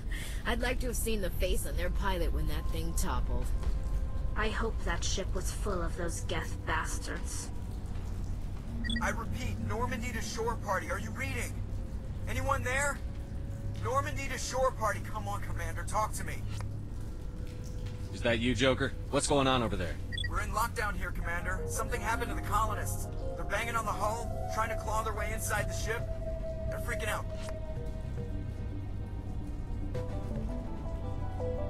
I'd like to have seen the face on their pilot when that thing toppled. I hope that ship was full of those Geth bastards. I repeat, Normandy to shore party. Are you reading? Anyone there? Normandy to shore party. Come on, Commander. Talk to me. Is that you, Joker? What's going on over there? We're in lockdown here, Commander. Something happened to the colonists. They're banging on the hull, trying to claw their way inside the ship. They're freaking out.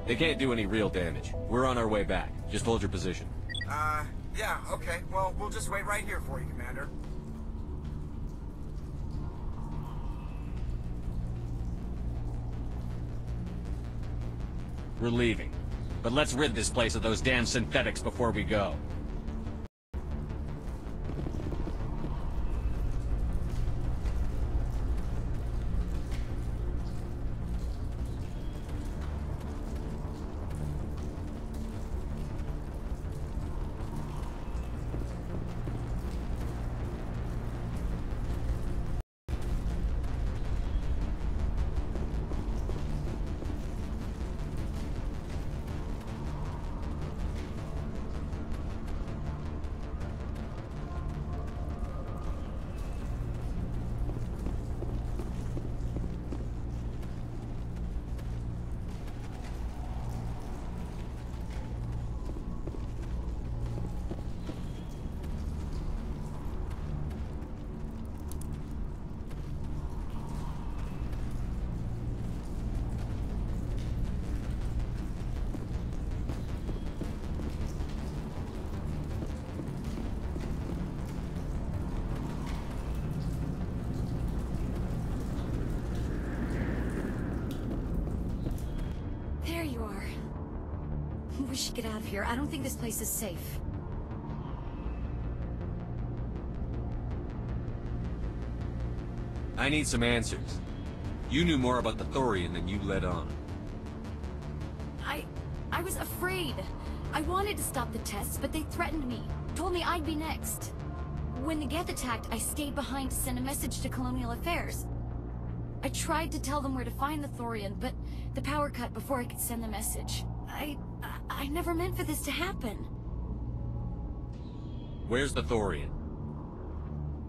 They can't do any real damage. We're on our way back. Just hold your position. Yeah, okay. Well, we'll just wait right here for you, Commander. We're leaving. But let's rid this place of those damn synthetics before we go. There you are. We should get out of here. I don't think this place is safe. I need some answers. You knew more about the Thorian than you let on. I was afraid. I wanted to stop the tests, but they threatened me. Told me I'd be next. When the Geth attacked, I stayed behind to send a message to Colonial Affairs. I tried to tell them where to find the Thorian, but the power cut before I could send the message. I never meant for this to happen. Where's the Thorian?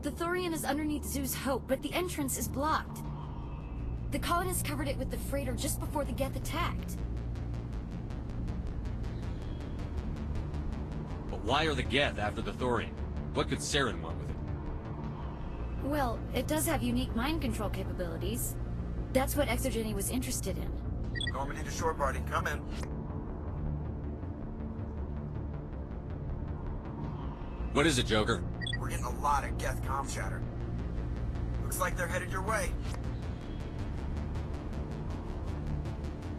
The Thorian is underneath Zeus Hope, but the entrance is blocked. The colonists covered it with the freighter just before the Geth attacked. But why are the Geth after the Thorian? What could Saren want with it? Well, it does have unique mind control capabilities. That's what Exogeny was interested in. Normandy to shore party. Come in. What is it, Joker? We're getting a lot of Geth comm chatter. Looks like they're headed your way.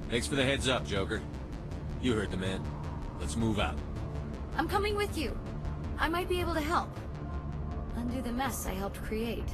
Thanks for the heads up, Joker. You heard the man. Let's move out. I'm coming with you. I might be able to help. Undo the mess I helped create.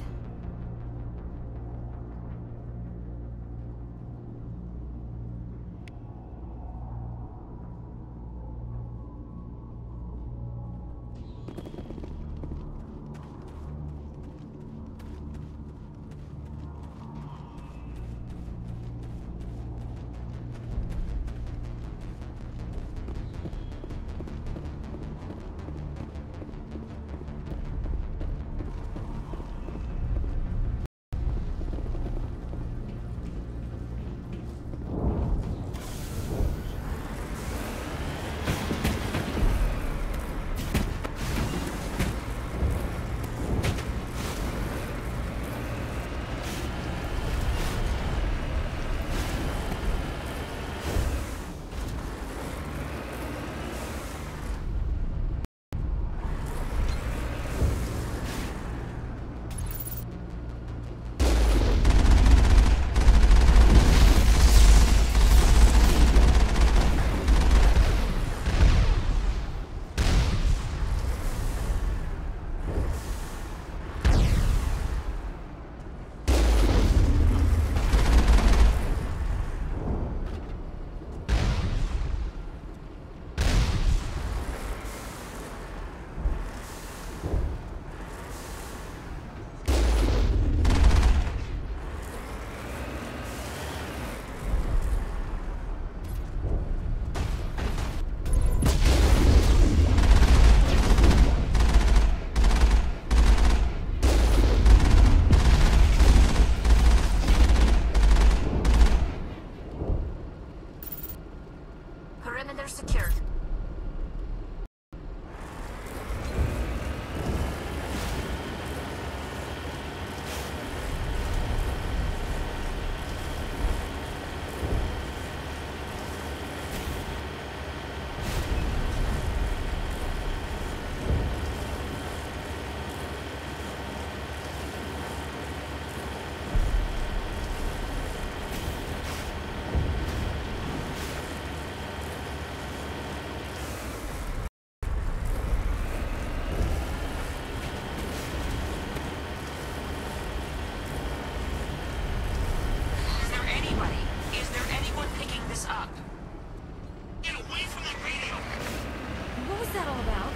that all about?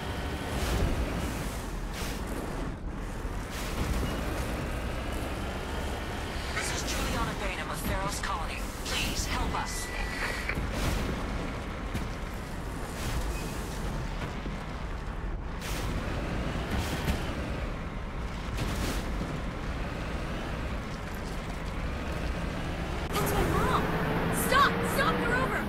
This is Juliana Bainham of Pharaoh's Colony. Please, help us. That's my mom! Stop! Stop! You're over!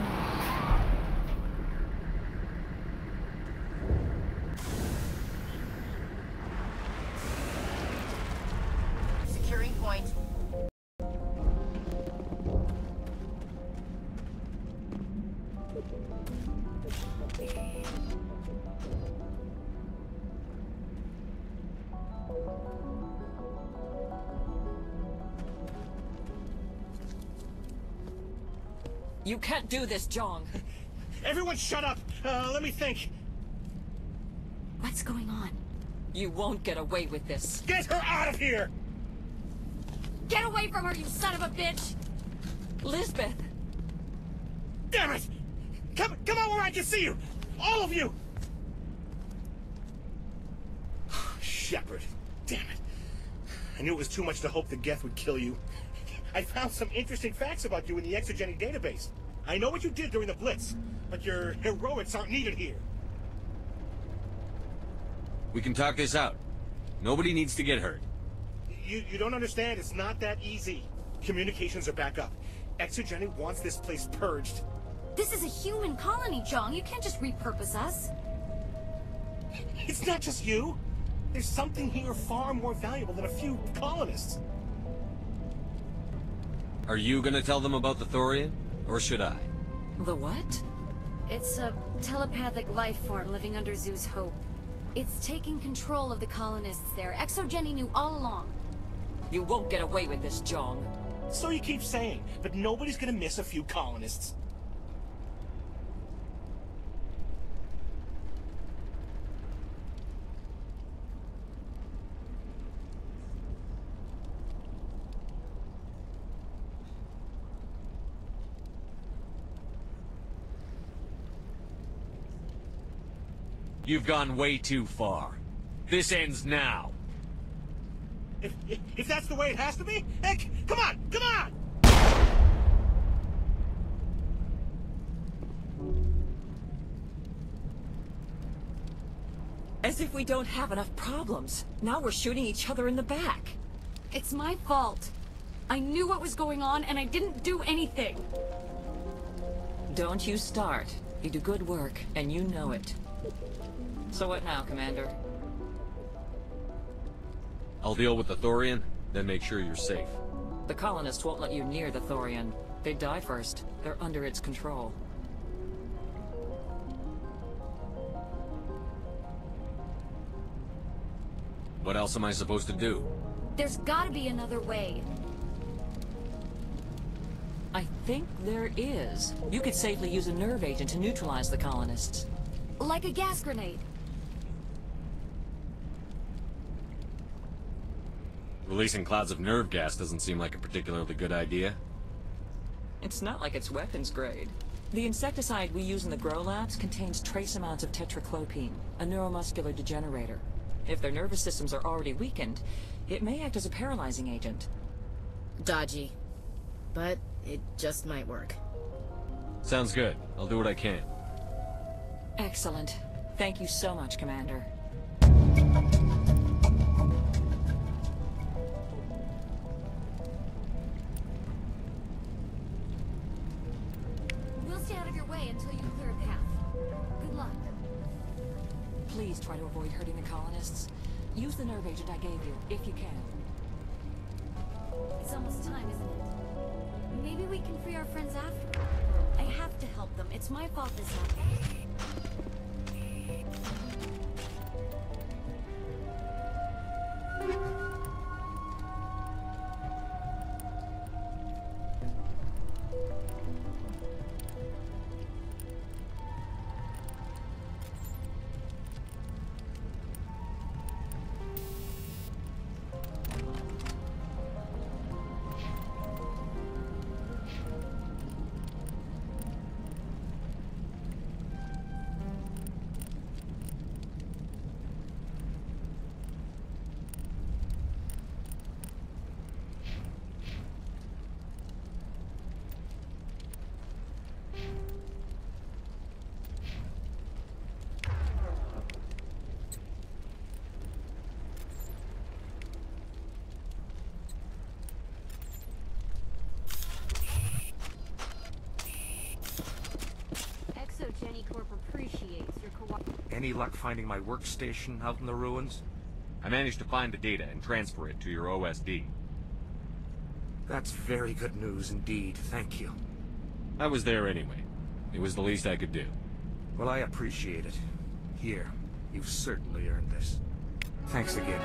Securing point. You can't do this, Jong. Everyone shut up! Let me think. What's going on? You won't get away with this. Get her out of here! Get away from her, you son of a bitch! Lisbeth! Damn it! Come out where I can see you! All of you! Shepard. Damn it. I knew it was too much to hope the Geth would kill you. I found some interesting facts about you in the exogenic database. I know what you did during the Blitz, but your heroics aren't needed here. We can talk this out. Nobody needs to get hurt. You don't understand. It's not that easy. Communications are back up. Exogenic wants this place purged. This is a human colony, Jong. You can't just repurpose us. It's not just you. There's something here far more valuable than a few colonists. Are you gonna tell them about the Thorian? Or should I? The what? It's a telepathic life form living under Zeus Hope. It's taking control of the colonists there. Exogeny knew all along. You won't get away with this, Jong. So you keep saying, but nobody's gonna miss a few colonists. You've gone way too far. This ends now. If that's the way it has to be, heck, come on, come on! As if we don't have enough problems. Now we're shooting each other in the back. It's my fault. I knew what was going on, and I didn't do anything. Don't you start. You do good work, and you know it. So what now, Commander? I'll deal with the Thorian, then make sure you're safe. The colonists won't let you near the Thorian. They die first. They're under its control. What else am I supposed to do? There's gotta be another way. I think there is. You could safely use a nerve agent to neutralize the colonists. Like a gas grenade. Releasing clouds of nerve gas doesn't seem like a particularly good idea. It's not like it's weapons grade. The insecticide we use in the grow labs contains trace amounts of tetraclopine, a neuromuscular degenerator. If their nervous systems are already weakened, it may act as a paralyzing agent. Dodgy. But it just might work. Sounds good. I'll do what I can. Excellent. Thank you so much, Commander. We'll stay out of your way until you clear a path. Good luck. Please try to avoid hurting the colonists. Use the nerve agent I gave you, if you can. It's almost time, isn't it? Maybe we can free our friends after. I have to help them. It's my fault this happened. Any luck finding my workstation out in the ruins? I managed to find the data and transfer it to your OSD. That's very good news indeed, thank you. I was there anyway. It was the least I could do. Well, I appreciate it. Here, you've certainly earned this. Thanks again.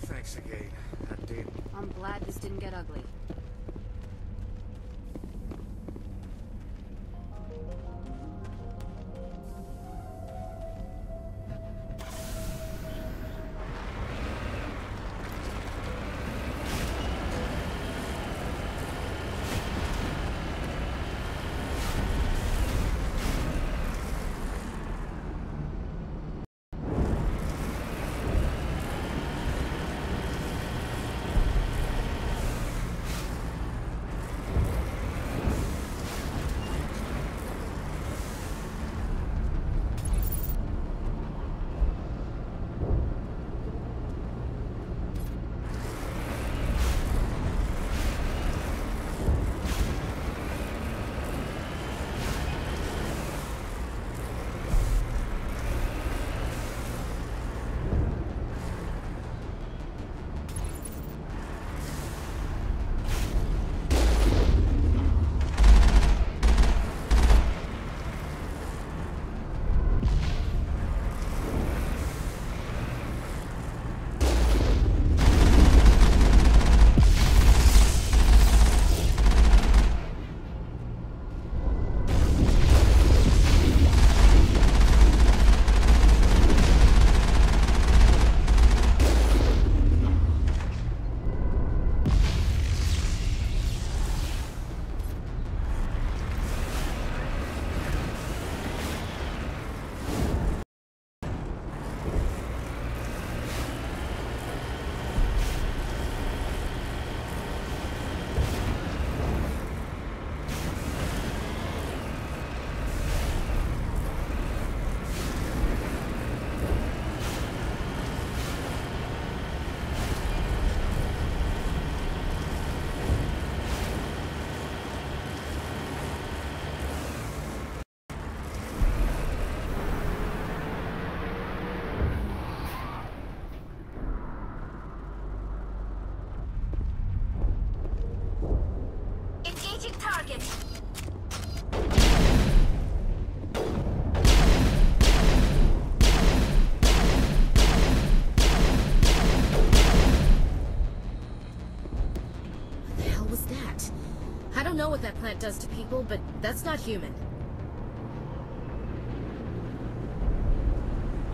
Thanks again. That did. I'm glad this didn't get ugly. target. What the hell was that? I don't know what that plant does to people, but that's not human.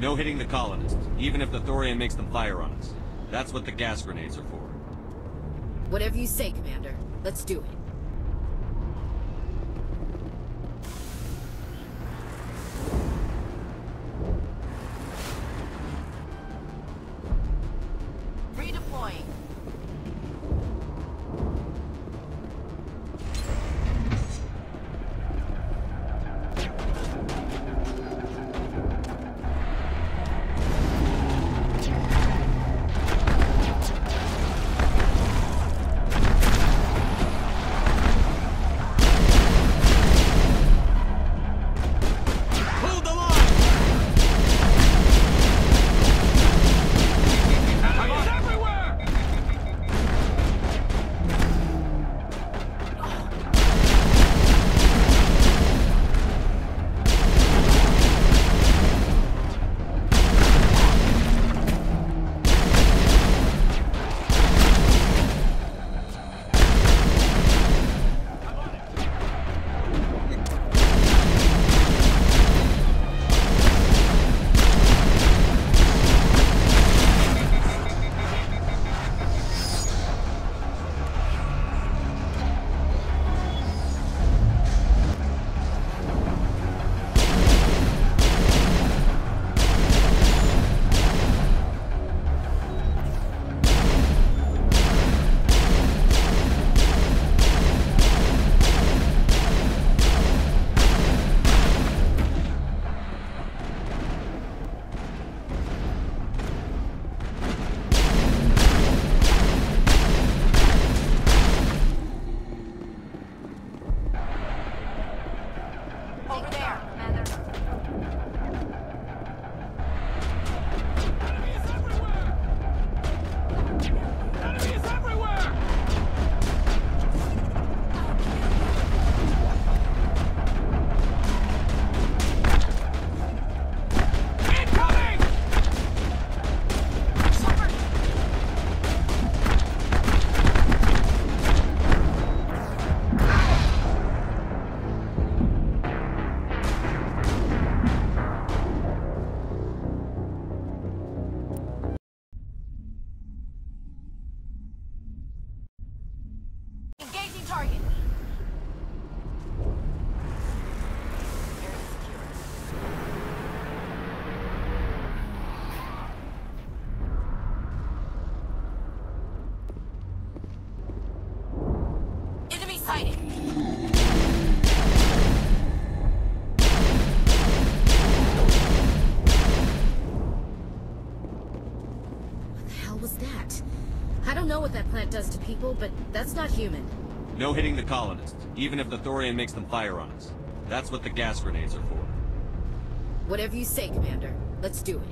No hitting the colonists, even if the thorium makes them fire on us. That's what the gas grenades are for. Whatever you say, Commander. Let's do it. Redeploying. target. Enemy sighted. What the hell was that? I don't know what that plant does to people, but that's not human. No hitting the colonists, even if the thorium makes them fire on us. That's what the gas grenades are for. Whatever you say, Commander. Let's do it.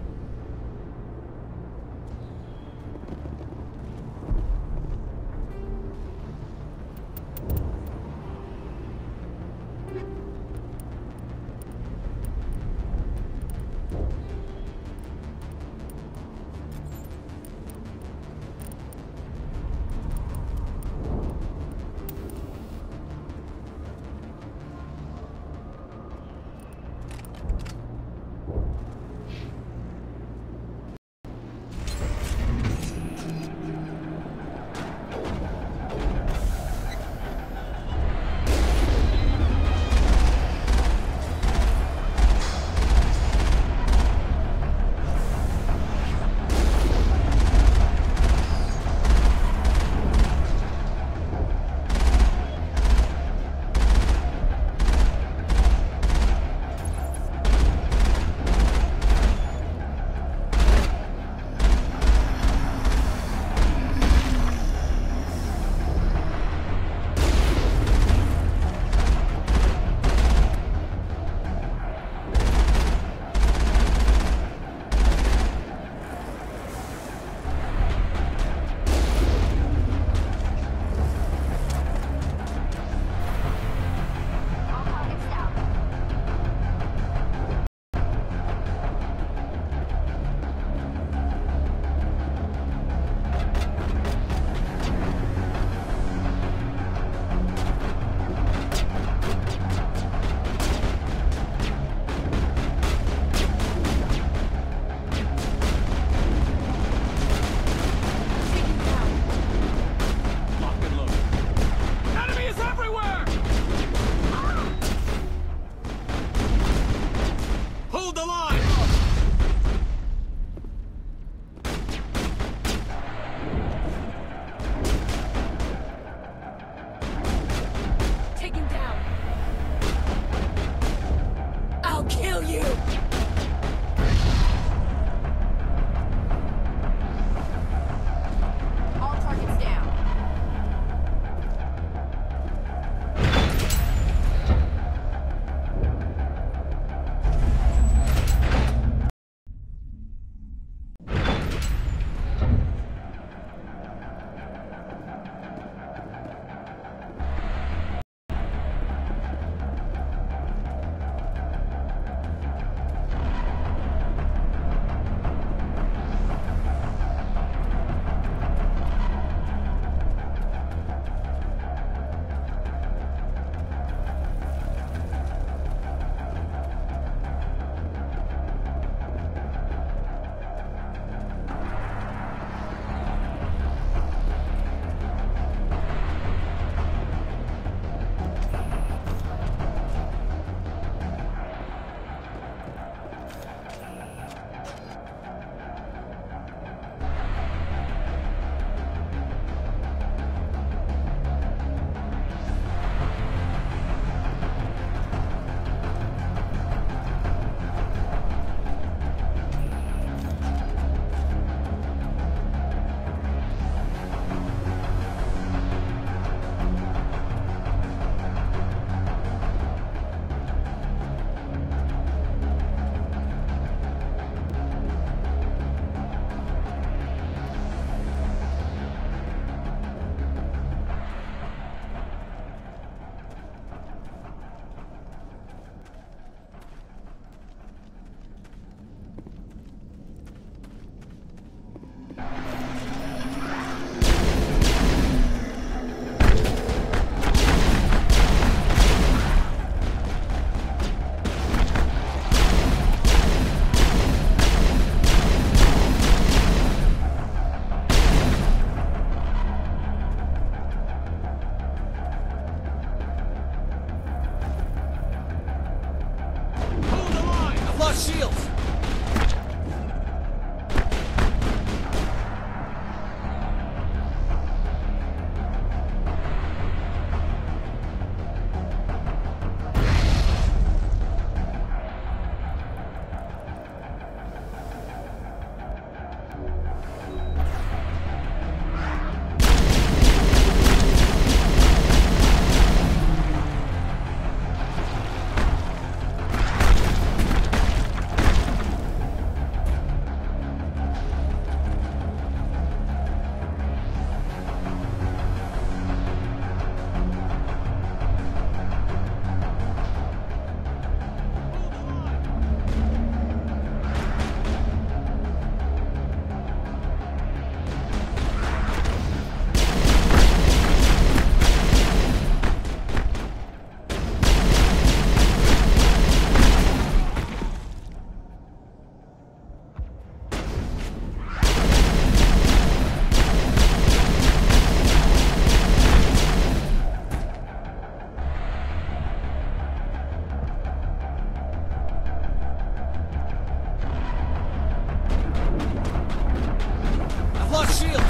shields!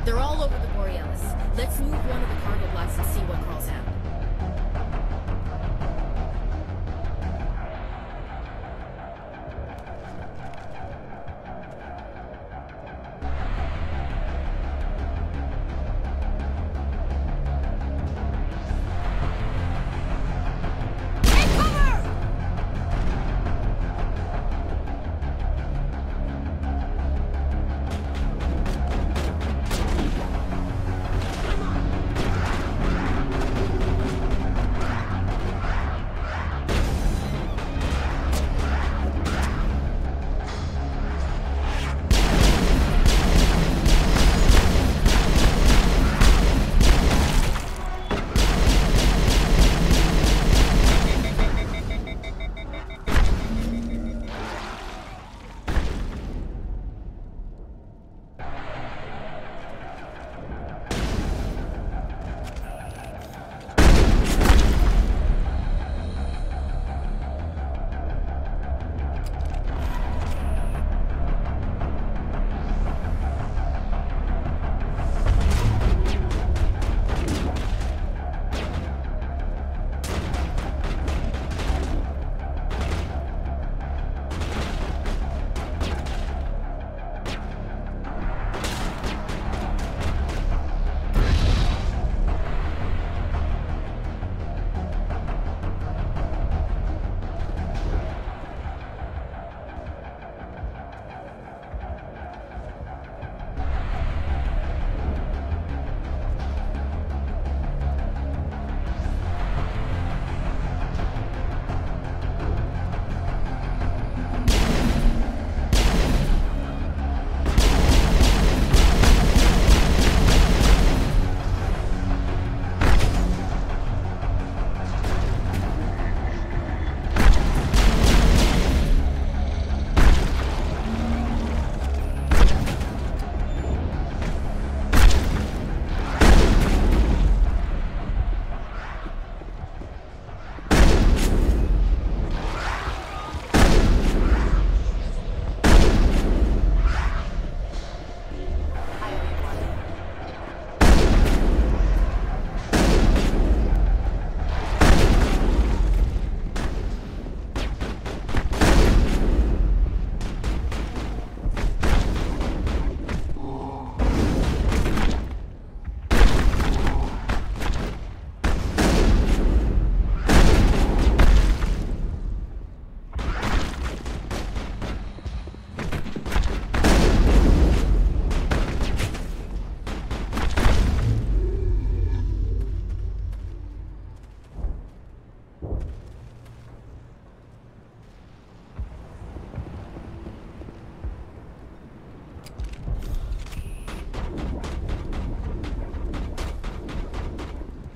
They're all over the Borealis. Let's move one of the cargo blocks and see what crawls out.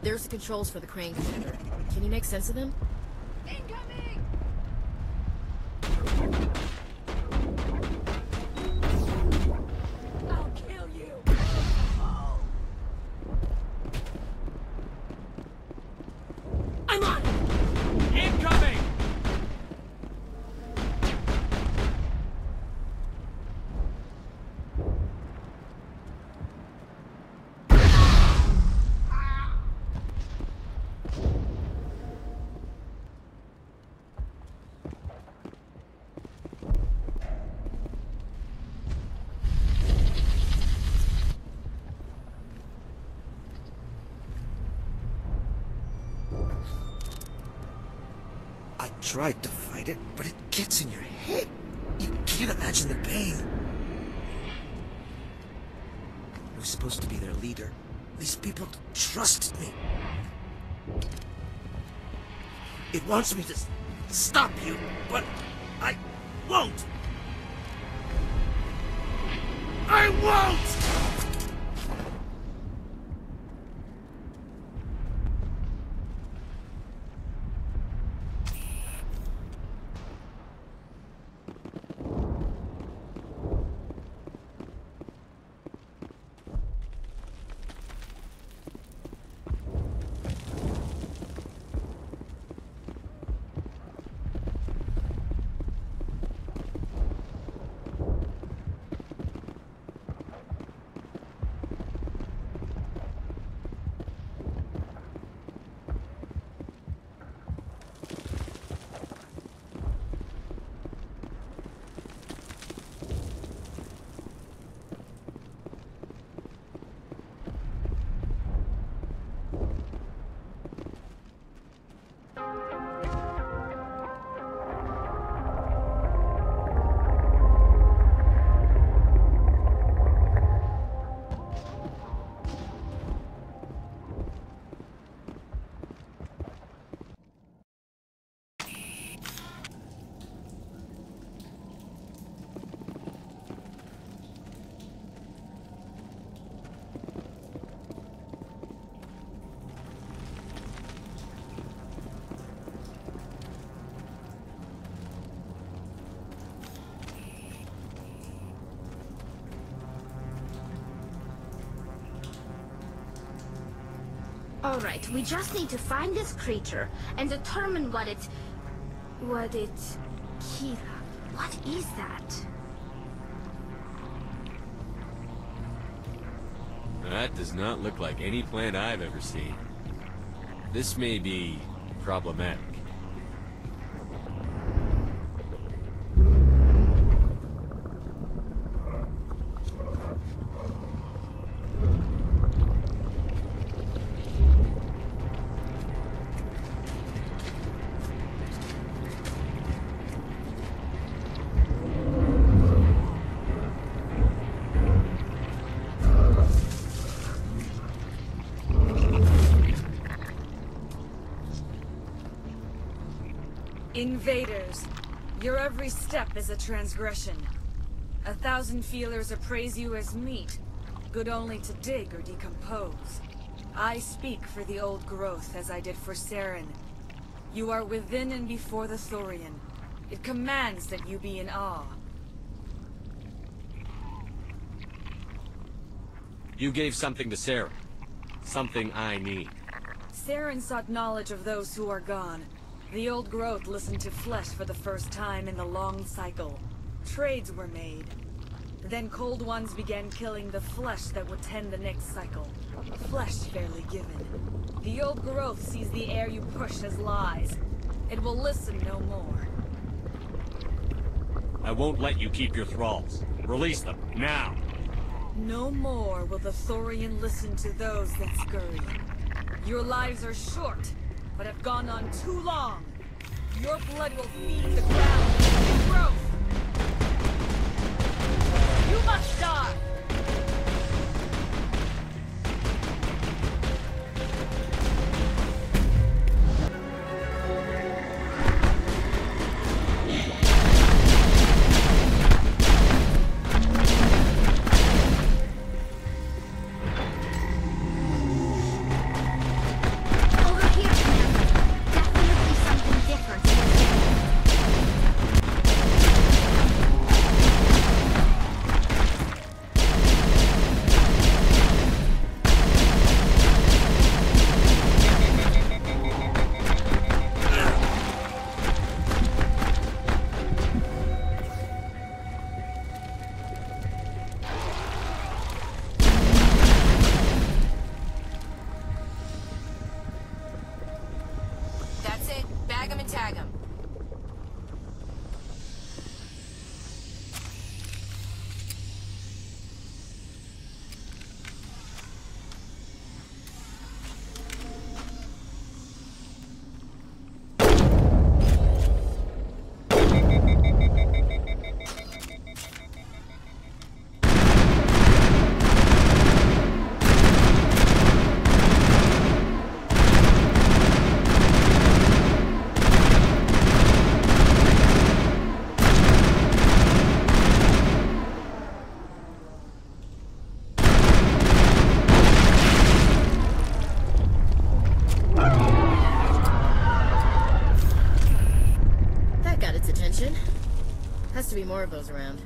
There's the controls for the crane, Commander. Can you make sense of them? Incoming! I'll kill you! I'm on! Incoming! I tried to fight it, but it gets in your head. You can't imagine the pain. I was supposed to be their leader. These people trusted me. It wants me to stop you, but I won't. I won't! Alright, we just need to find this creature and determine what it... Kira, what is that? That does not look like any plant I've ever seen. This may be problematic. Invaders, your every step is a transgression. 1,000 feelers appraise you as meat, good only to dig or decompose. I speak for the old growth as I did for Saren. You are within and before the Thorian. It commands that you be in awe. You gave something to Sarah. Something I need. Saren sought knowledge of those who are gone. The old growth listened to flesh for the first time in the long cycle. Trades were made. Then cold ones began killing the flesh that would tend the next cycle. Flesh fairly given. The old growth sees the air you push as lies. It will listen no more. I won't let you keep your thralls. Release them, now! No more will the Thorian listen to those that scurry. Your lives are short, but have gone on too long. Your blood will feed the ground and growth. You must die! Has to be more of those around.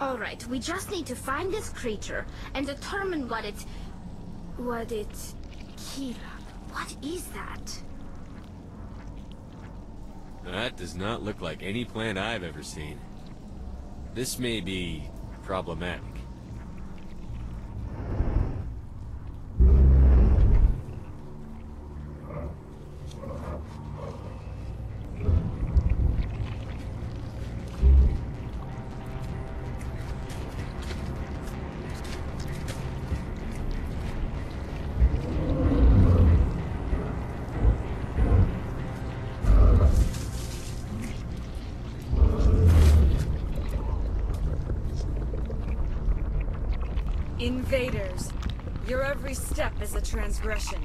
Alright, we just need to find this creature and determine what it... Kira, what is that? That does not look like any plant I've ever seen. This may be problematic. Invaders, your every step is a transgression.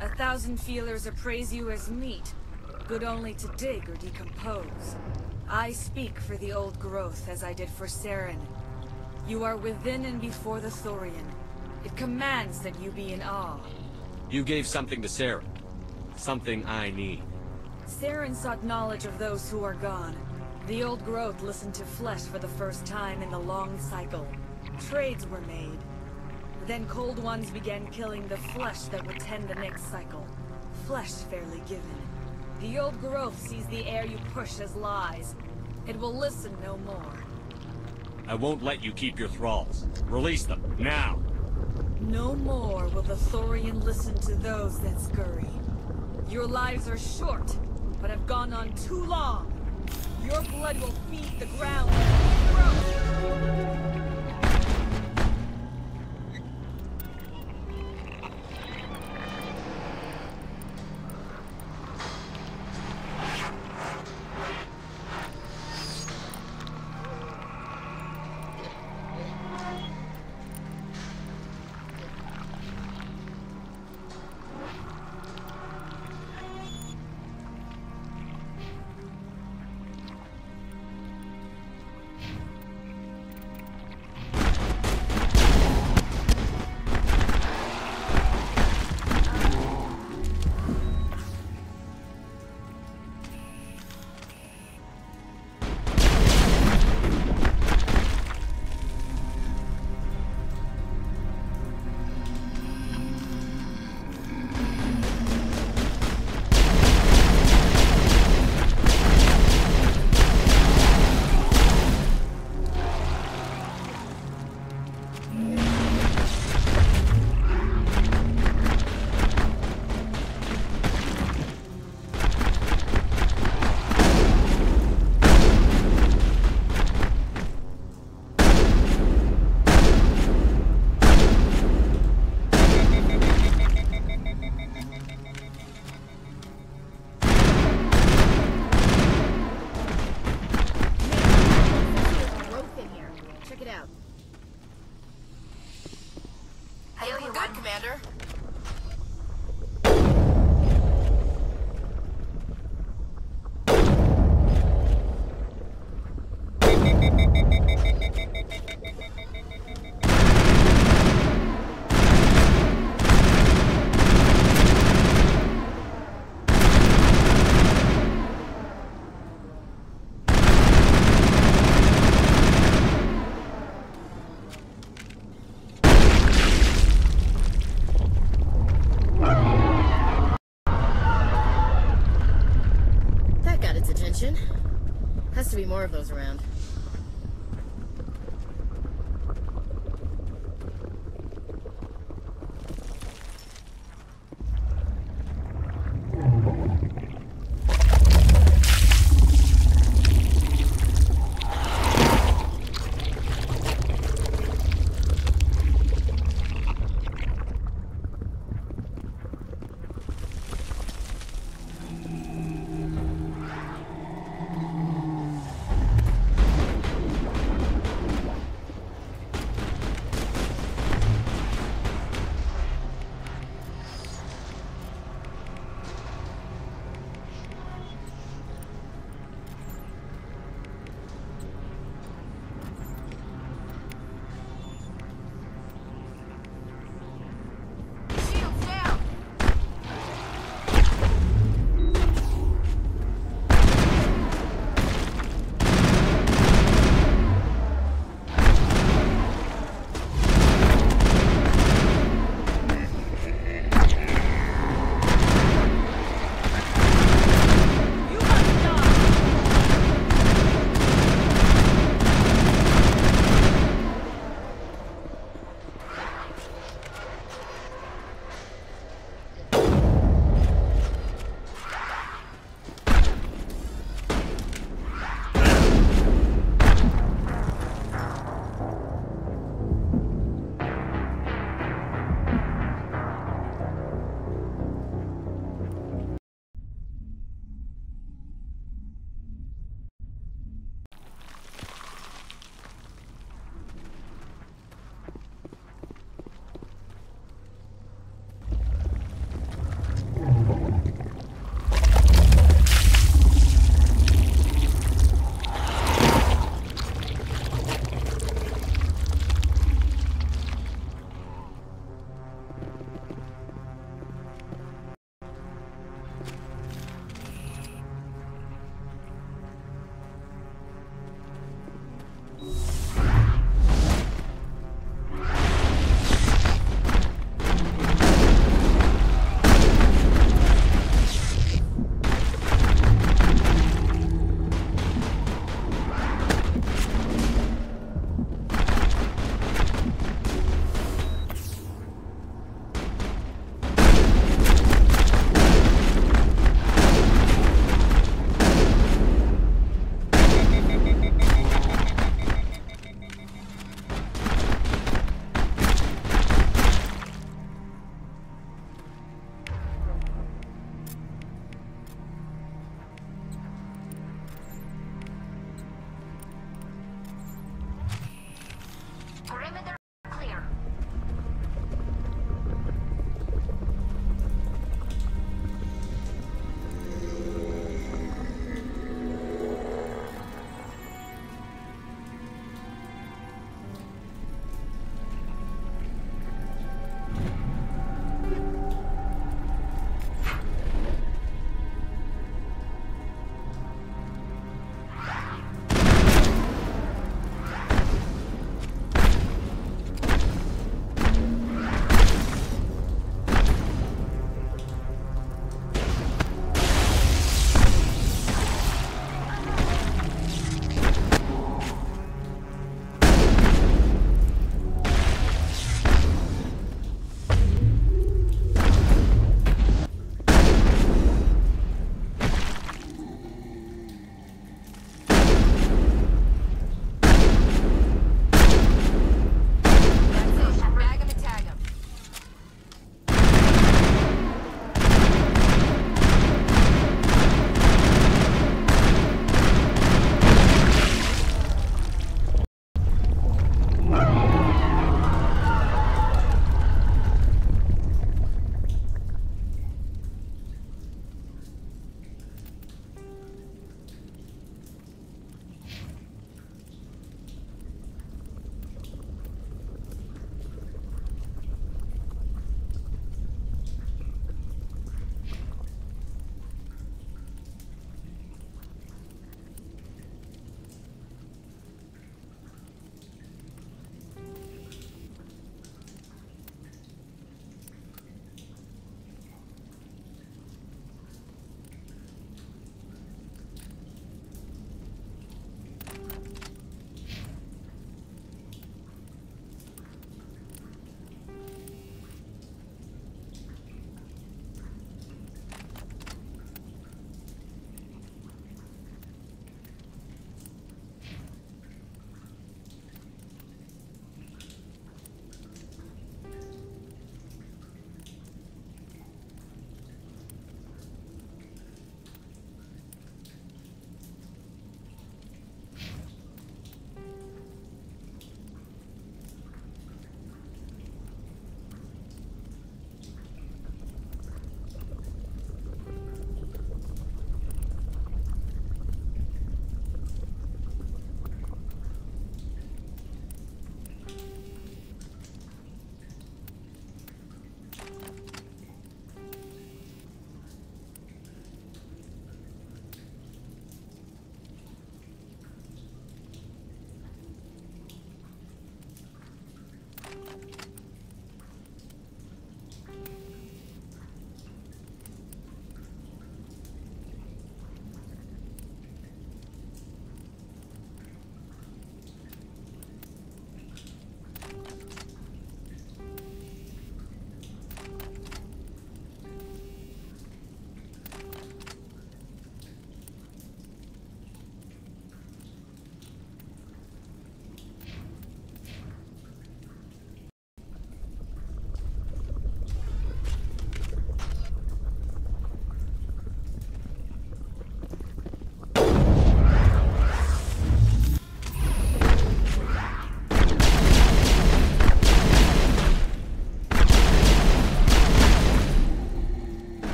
1,000 feelers appraise you as meat, good only to dig or decompose. I speak for the old growth as I did for Saren. You are within and before the Thorian. It commands that you be in awe. You gave something to Sarah. Something I need. Saren sought knowledge of those who are gone. The old growth listened to flesh for the first time in the long cycle. Trades were made. Then cold ones began killing the flesh that would tend the next cycle. Flesh fairly given. The old growth sees the air you push as lies. It will listen no more. I won't let you keep your thralls. Release them, now! No more will the Thorian listen to those that scurry. Your lives are short, but have gone on too long. Your blood will feed the ground like a growth. Commander. Has to be more of those around.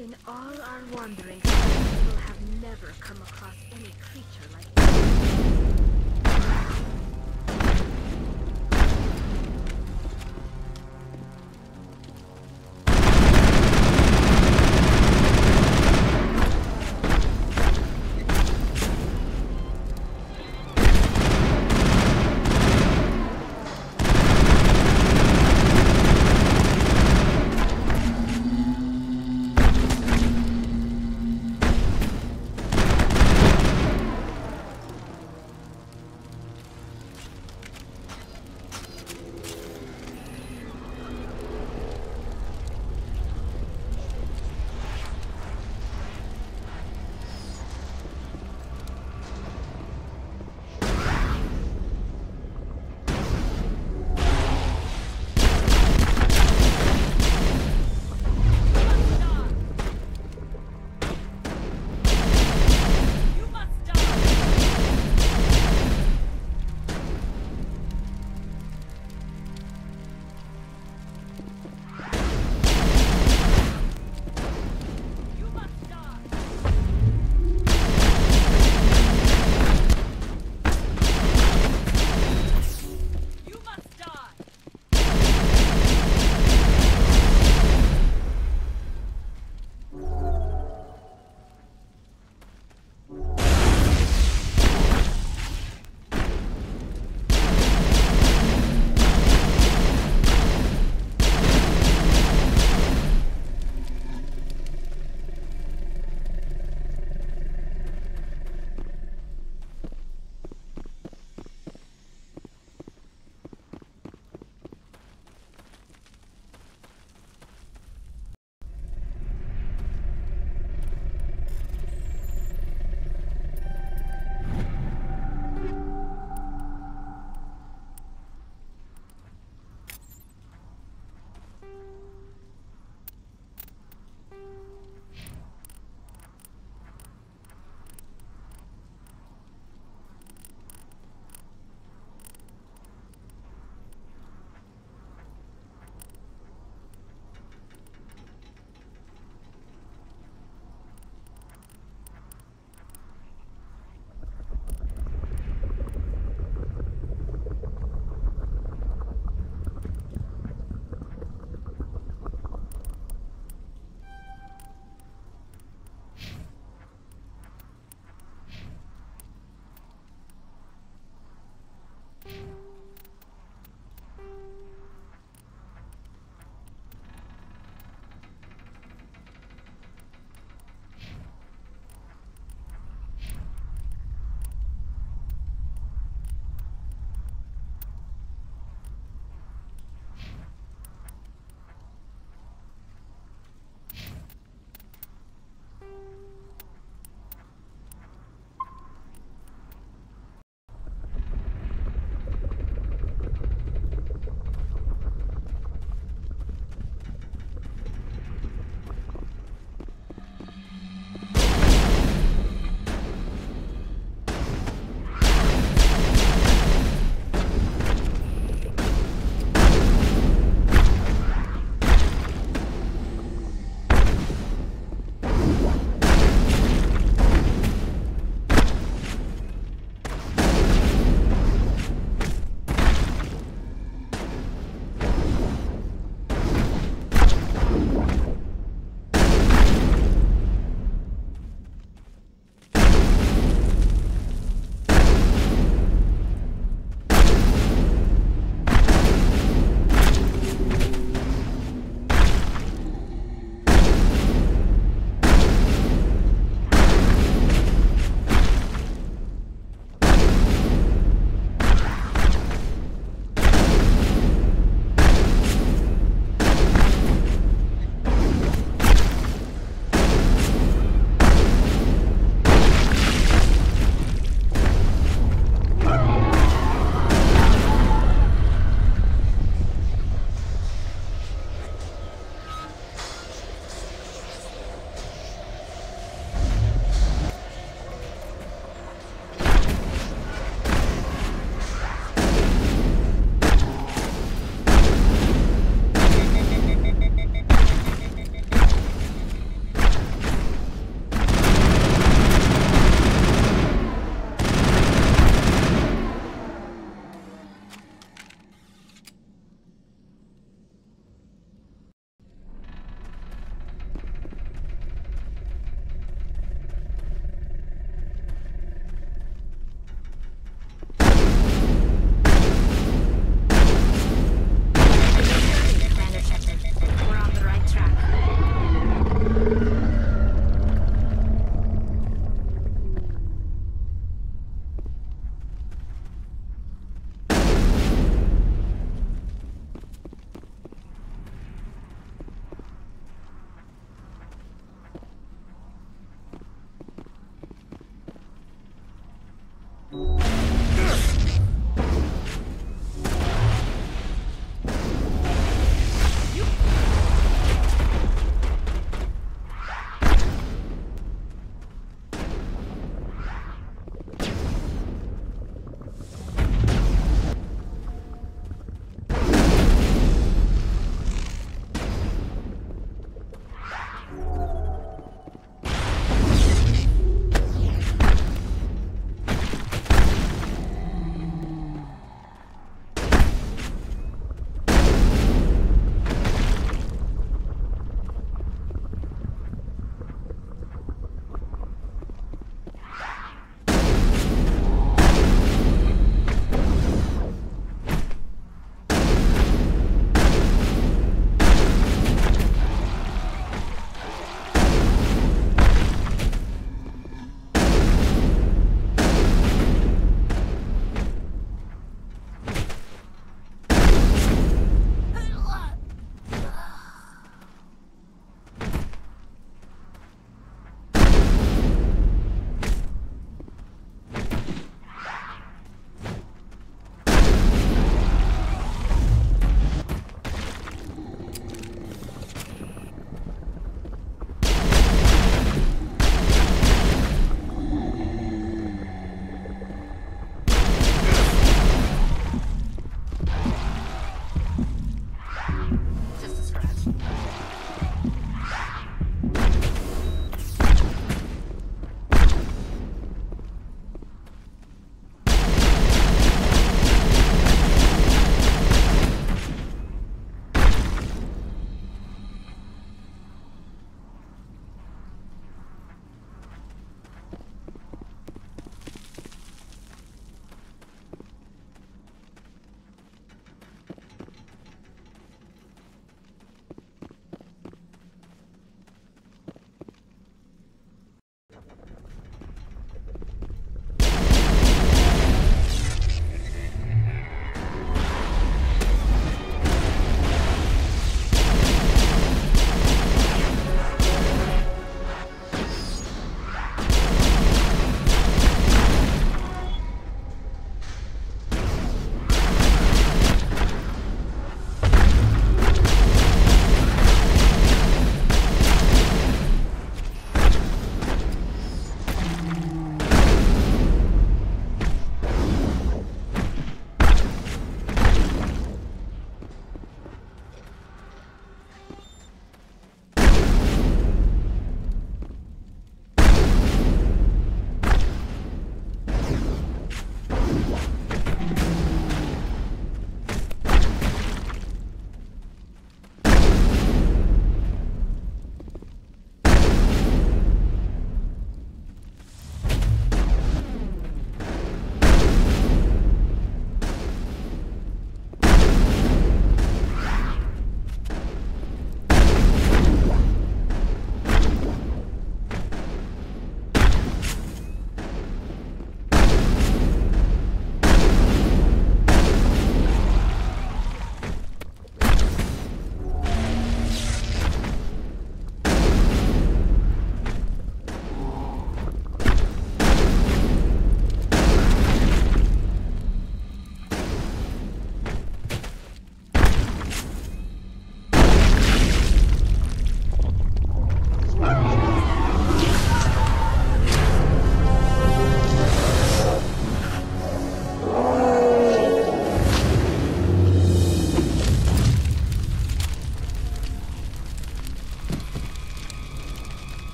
In all our wanderings, we will have never come across any creature like this.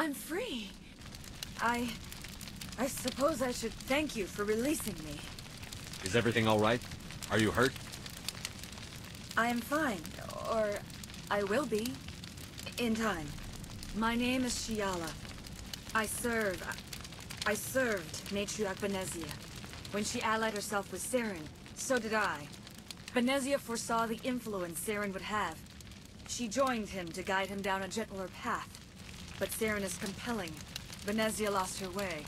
I'm free. I suppose I should thank you for releasing me. Is everything all right? Are you hurt? I am fine, or I will be, in time. My name is Shiala. I served Matriarch Venezia. When she allied herself with Saren, so did I. Venezia foresaw the influence Saren would have. She joined him to guide him down a gentler path. But Saren is compelling. Venezia lost her way.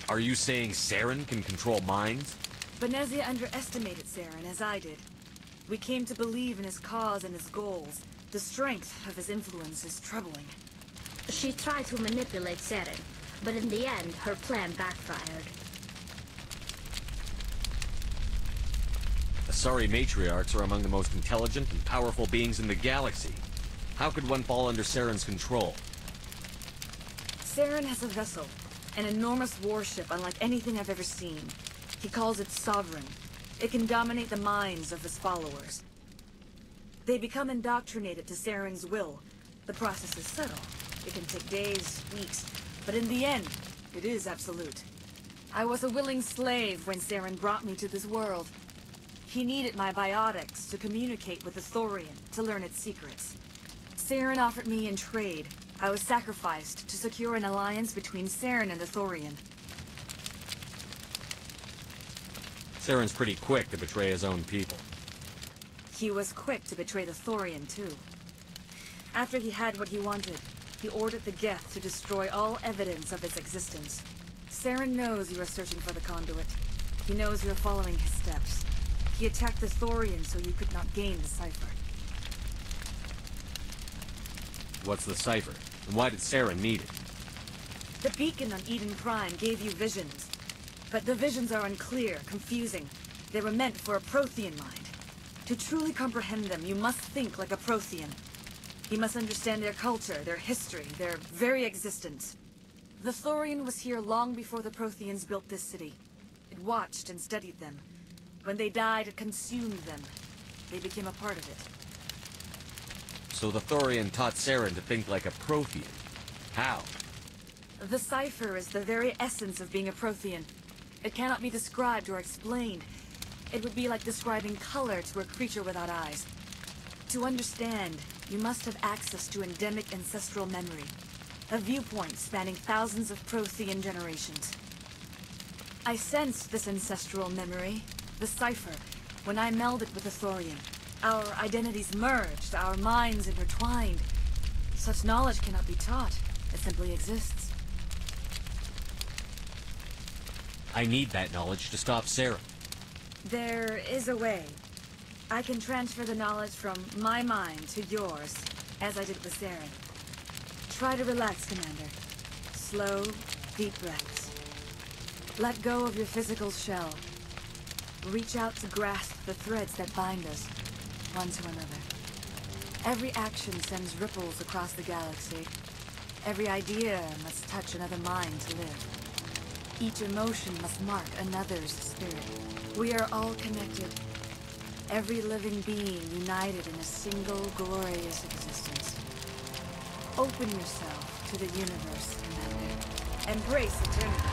Are you saying Saren can control minds? Venezia underestimated Saren, as I did. We came to believe in his cause and his goals. The strength of his influence is troubling. She tried to manipulate Saren, but in the end, her plan backfired. Asari matriarchs are among the most intelligent and powerful beings in the galaxy. How could one fall under Saren's control? Saren has a vessel, an enormous warship unlike anything I've ever seen. He calls it Sovereign. It can dominate the minds of his followers. They become indoctrinated to Saren's will. The process is subtle. It can take days, weeks, but in the end, it is absolute. I was a willing slave when Saren brought me to this world. He needed my biotics to communicate with the Thorian, to learn its secrets. Saren offered me in trade. I was sacrificed to secure an alliance between Saren and the Thorian. Saren's pretty quick to betray his own people. He was quick to betray the Thorian, too. After he had what he wanted, he ordered the Geth to destroy all evidence of its existence. Saren knows you are searching for the conduit. He knows you are following his steps. He attacked the Thorian so you could not gain the cipher. What's the cipher? And why did Saren need it? The beacon on Eden Prime gave you visions. But the visions are unclear, confusing. They were meant for a Prothean mind. To truly comprehend them, you must think like a Prothean. You must understand their culture, their history, their very existence. The Thorian was here long before the Protheans built this city. It watched and studied them. When they died, it consumed them. They became a part of it. So the Thorian taught Saren to think like a Prothean. How? The cipher is the very essence of being a Prothean. It cannot be described or explained. It would be like describing color to a creature without eyes. To understand, you must have access to endemic ancestral memory. A viewpoint spanning thousands of Prothean generations. I sensed this ancestral memory, the cipher, when I melded with the Thorian. Our identities merged, our minds intertwined. Such knowledge cannot be taught. It simply exists. I need that knowledge to stop Saren. There is a way. I can transfer the knowledge from my mind to yours, as I did with Saren. Try to relax, Commander. Slow, deep breaths. Let go of your physical shell. Reach out to grasp the threads that bind us, one to another. Every action sends ripples across the galaxy. Every idea must touch another mind to live. Each emotion must mark another's spirit. We are all connected. Every living being united in a single glorious existence. Open yourself to the universe, Commander. Embrace eternity.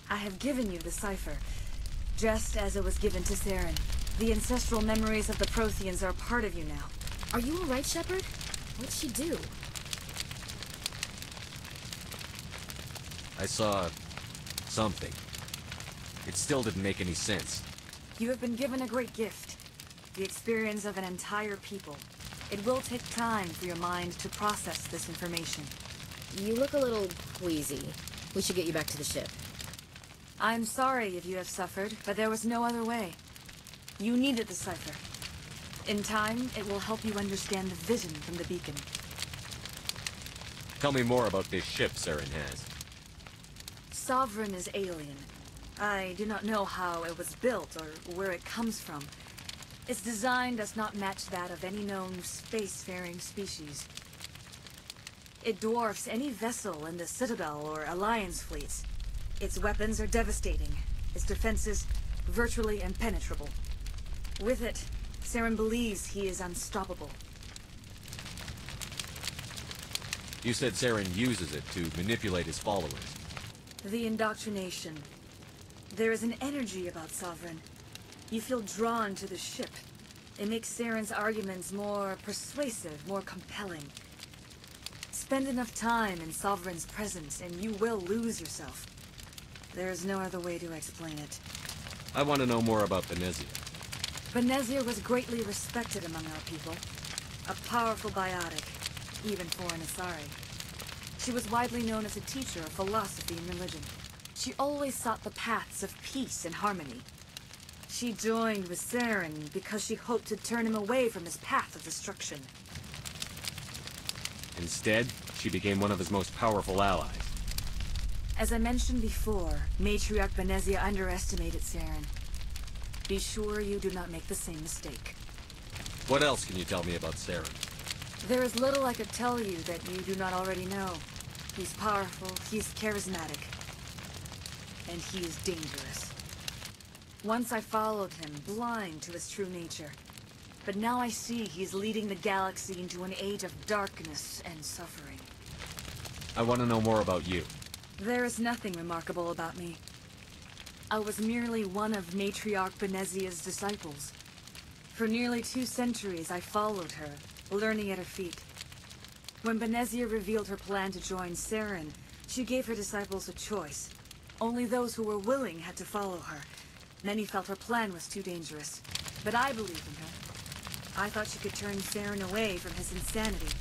I have given you the cipher, just as it was given to Saren. The ancestral memories of the Protheans are part of you now. Are you alright, Shepard? What'd she do? I saw something. It still didn't make any sense. You have been given a great gift. The experience of an entire people. It will take time for your mind to process this information. You look a little queasy. We should get you back to the ship. I'm sorry if you have suffered, but there was no other way. You needed the cipher. In time, it will help you understand the vision from the beacon. Tell me more about this ship Saren has. Sovereign is alien. I do not know how it was built or where it comes from. Its design does not match that of any known spacefaring species. It dwarfs any vessel in the Citadel or Alliance fleets. Its weapons are devastating. Its defenses virtually impenetrable. With it, Saren believes he is unstoppable. You said Saren uses it to manipulate his followers. The indoctrination. There is an energy about Sovereign. You feel drawn to the ship. It makes Saren's arguments more persuasive, more compelling. Spend enough time in Sovereign's presence and you will lose yourself. There is no other way to explain it. I want to know more about Benezia. Benezia was greatly respected among our people. A powerful biotic, even for an Asari. She was widely known as a teacher of philosophy and religion. She always sought the paths of peace and harmony. She joined with Saren because she hoped to turn him away from his path of destruction. Instead, she became one of his most powerful allies. As I mentioned before, Matriarch Benezia underestimated Saren. Be sure you do not make the same mistake. What else can you tell me about Saren? There is little I could tell you that you do not already know. He's powerful, he's charismatic, and he is dangerous. Once I followed him, blind to his true nature. But now I see he's leading the galaxy into an age of darkness and suffering. I want to know more about you. There is nothing remarkable about me. I was merely one of Matriarch Benezia's disciples. For nearly 2 centuries I followed her, learning at her feet. When Benezia revealed her plan to join Saren, she gave her disciples a choice. Only those who were willing had to follow her. Many felt her plan was too dangerous, but I believed in her. I thought she could turn Saren away from his insanity.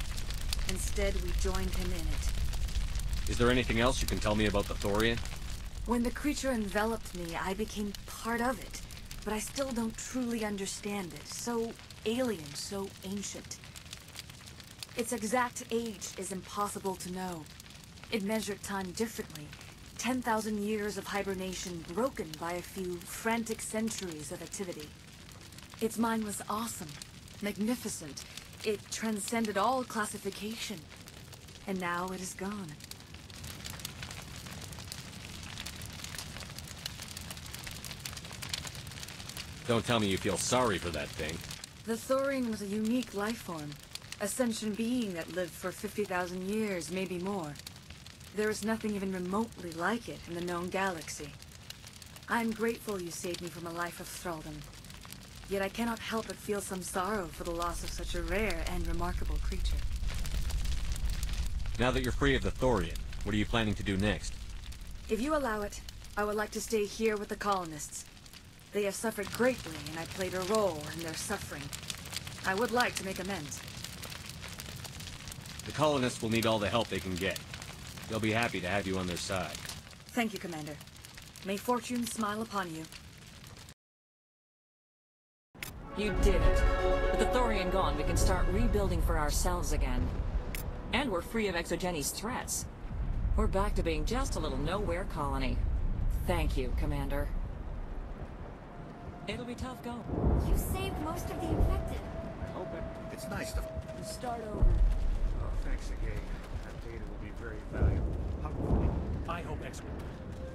Instead, we joined him in it. Is there anything else you can tell me about the Thorian? When the creature enveloped me, I became part of it, but I still don't truly understand it. So alien, so ancient. Its exact age is impossible to know. It measured time differently. 10,000 years of hibernation broken by a few frantic centuries of activity. Its mind was awesome, magnificent. It transcended all classification. And now it is gone. Don't tell me you feel sorry for that thing. The Thorian was a unique life form. A sentient being that lived for 50,000 years, maybe more. There is nothing even remotely like it in the known galaxy. I'm grateful you saved me from a life of thraldom. Yet I cannot help but feel some sorrow for the loss of such a rare and remarkable creature. Now that you're free of the Thorian, what are you planning to do next? If you allow it, I would like to stay here with the colonists. They have suffered greatly, and I played a role in their suffering. I would like to make amends. The colonists will need all the help they can get. They'll be happy to have you on their side. Thank you, Commander. May fortune smile upon you. You did it. With the Thorian gone, we can start rebuilding for ourselves again. And we're free of Exogeni's threats. We're back to being just a little nowhere colony. Thank you, Commander. It'll be tough going. You saved most of the infected. Hope it. It's nice to start over. Oh, thanks again. That data will be very valuable. I hope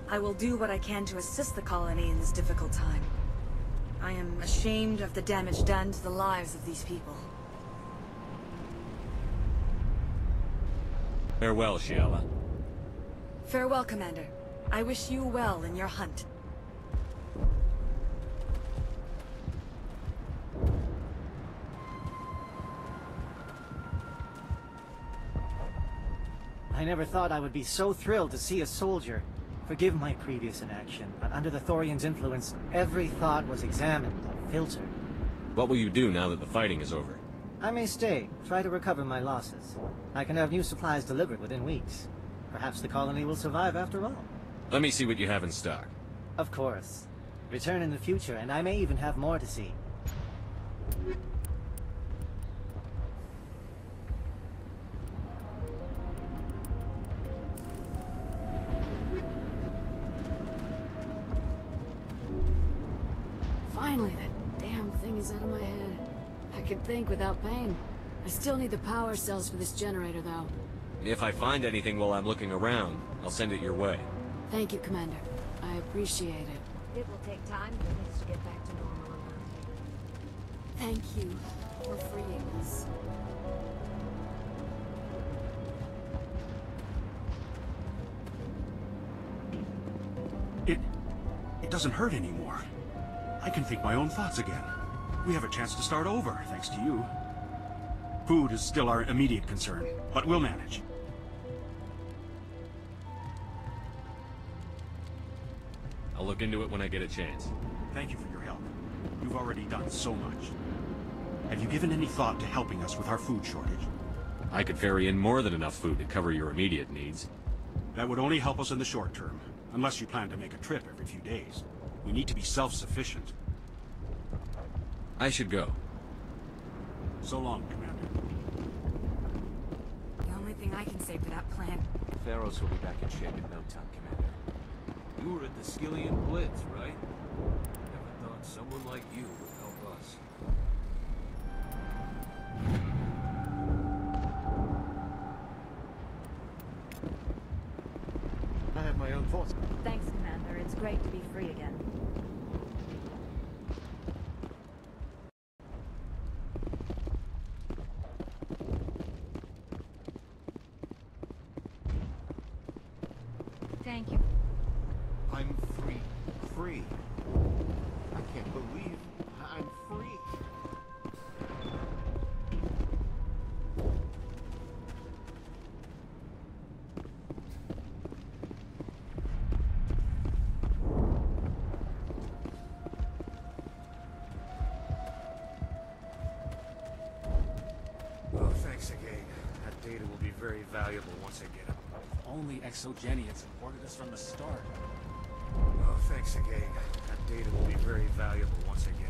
I will do what I can to assist the colony in this difficult time. I am ashamed of the damage done to the lives of these people. Farewell, Shiala. Farewell, Commander. I wish you well in your hunt. I never thought I would be so thrilled to see a soldier. Forgive my previous inaction, but under the Thorian's influence, every thought was examined and filtered. What will you do now that the fighting is over? I may stay, try to recover my losses. I can have new supplies delivered within weeks. Perhaps the colony will survive after all. Let me see what you have in stock. Of course. Return in the future, and I may even have more to see. Finally, that damn thing is out of my head. I can think without pain. I still need the power cells for this generator, though. If I find anything while I'm looking around, I'll send it your way. Thank you, Commander. I appreciate it. It will take time for things to get back to normal around here. Thank you for freeing us. It doesn't hurt anymore. I can think my own thoughts again. We have a chance to start over, thanks to you. Food is still our immediate concern, but we'll manage. I'll look into it when I get a chance. Thank you for your help. You've already done so much. Have you given any thought to helping us with our food shortage? I could ferry in more than enough food to cover your immediate needs. That would only help us in the short term, unless you plan to make a trip every few days. We need to be self-sufficient. I should go. So long, Commander. The only thing I can say for that plan. Pharaohs will be back in shape in no time, Commander. You were at the Skillian Blitz, right? Never thought someone like you would help us. I have my own thoughts. Thanks, Commander. It's great to be free again. Thank you. I'm free. Free. I can't believe I'm free. Oh, thanks again. That data will be very valuable once I get it. Only Exogeny had supported us from the start. Oh, thanks again. That data will be very valuable once I get it.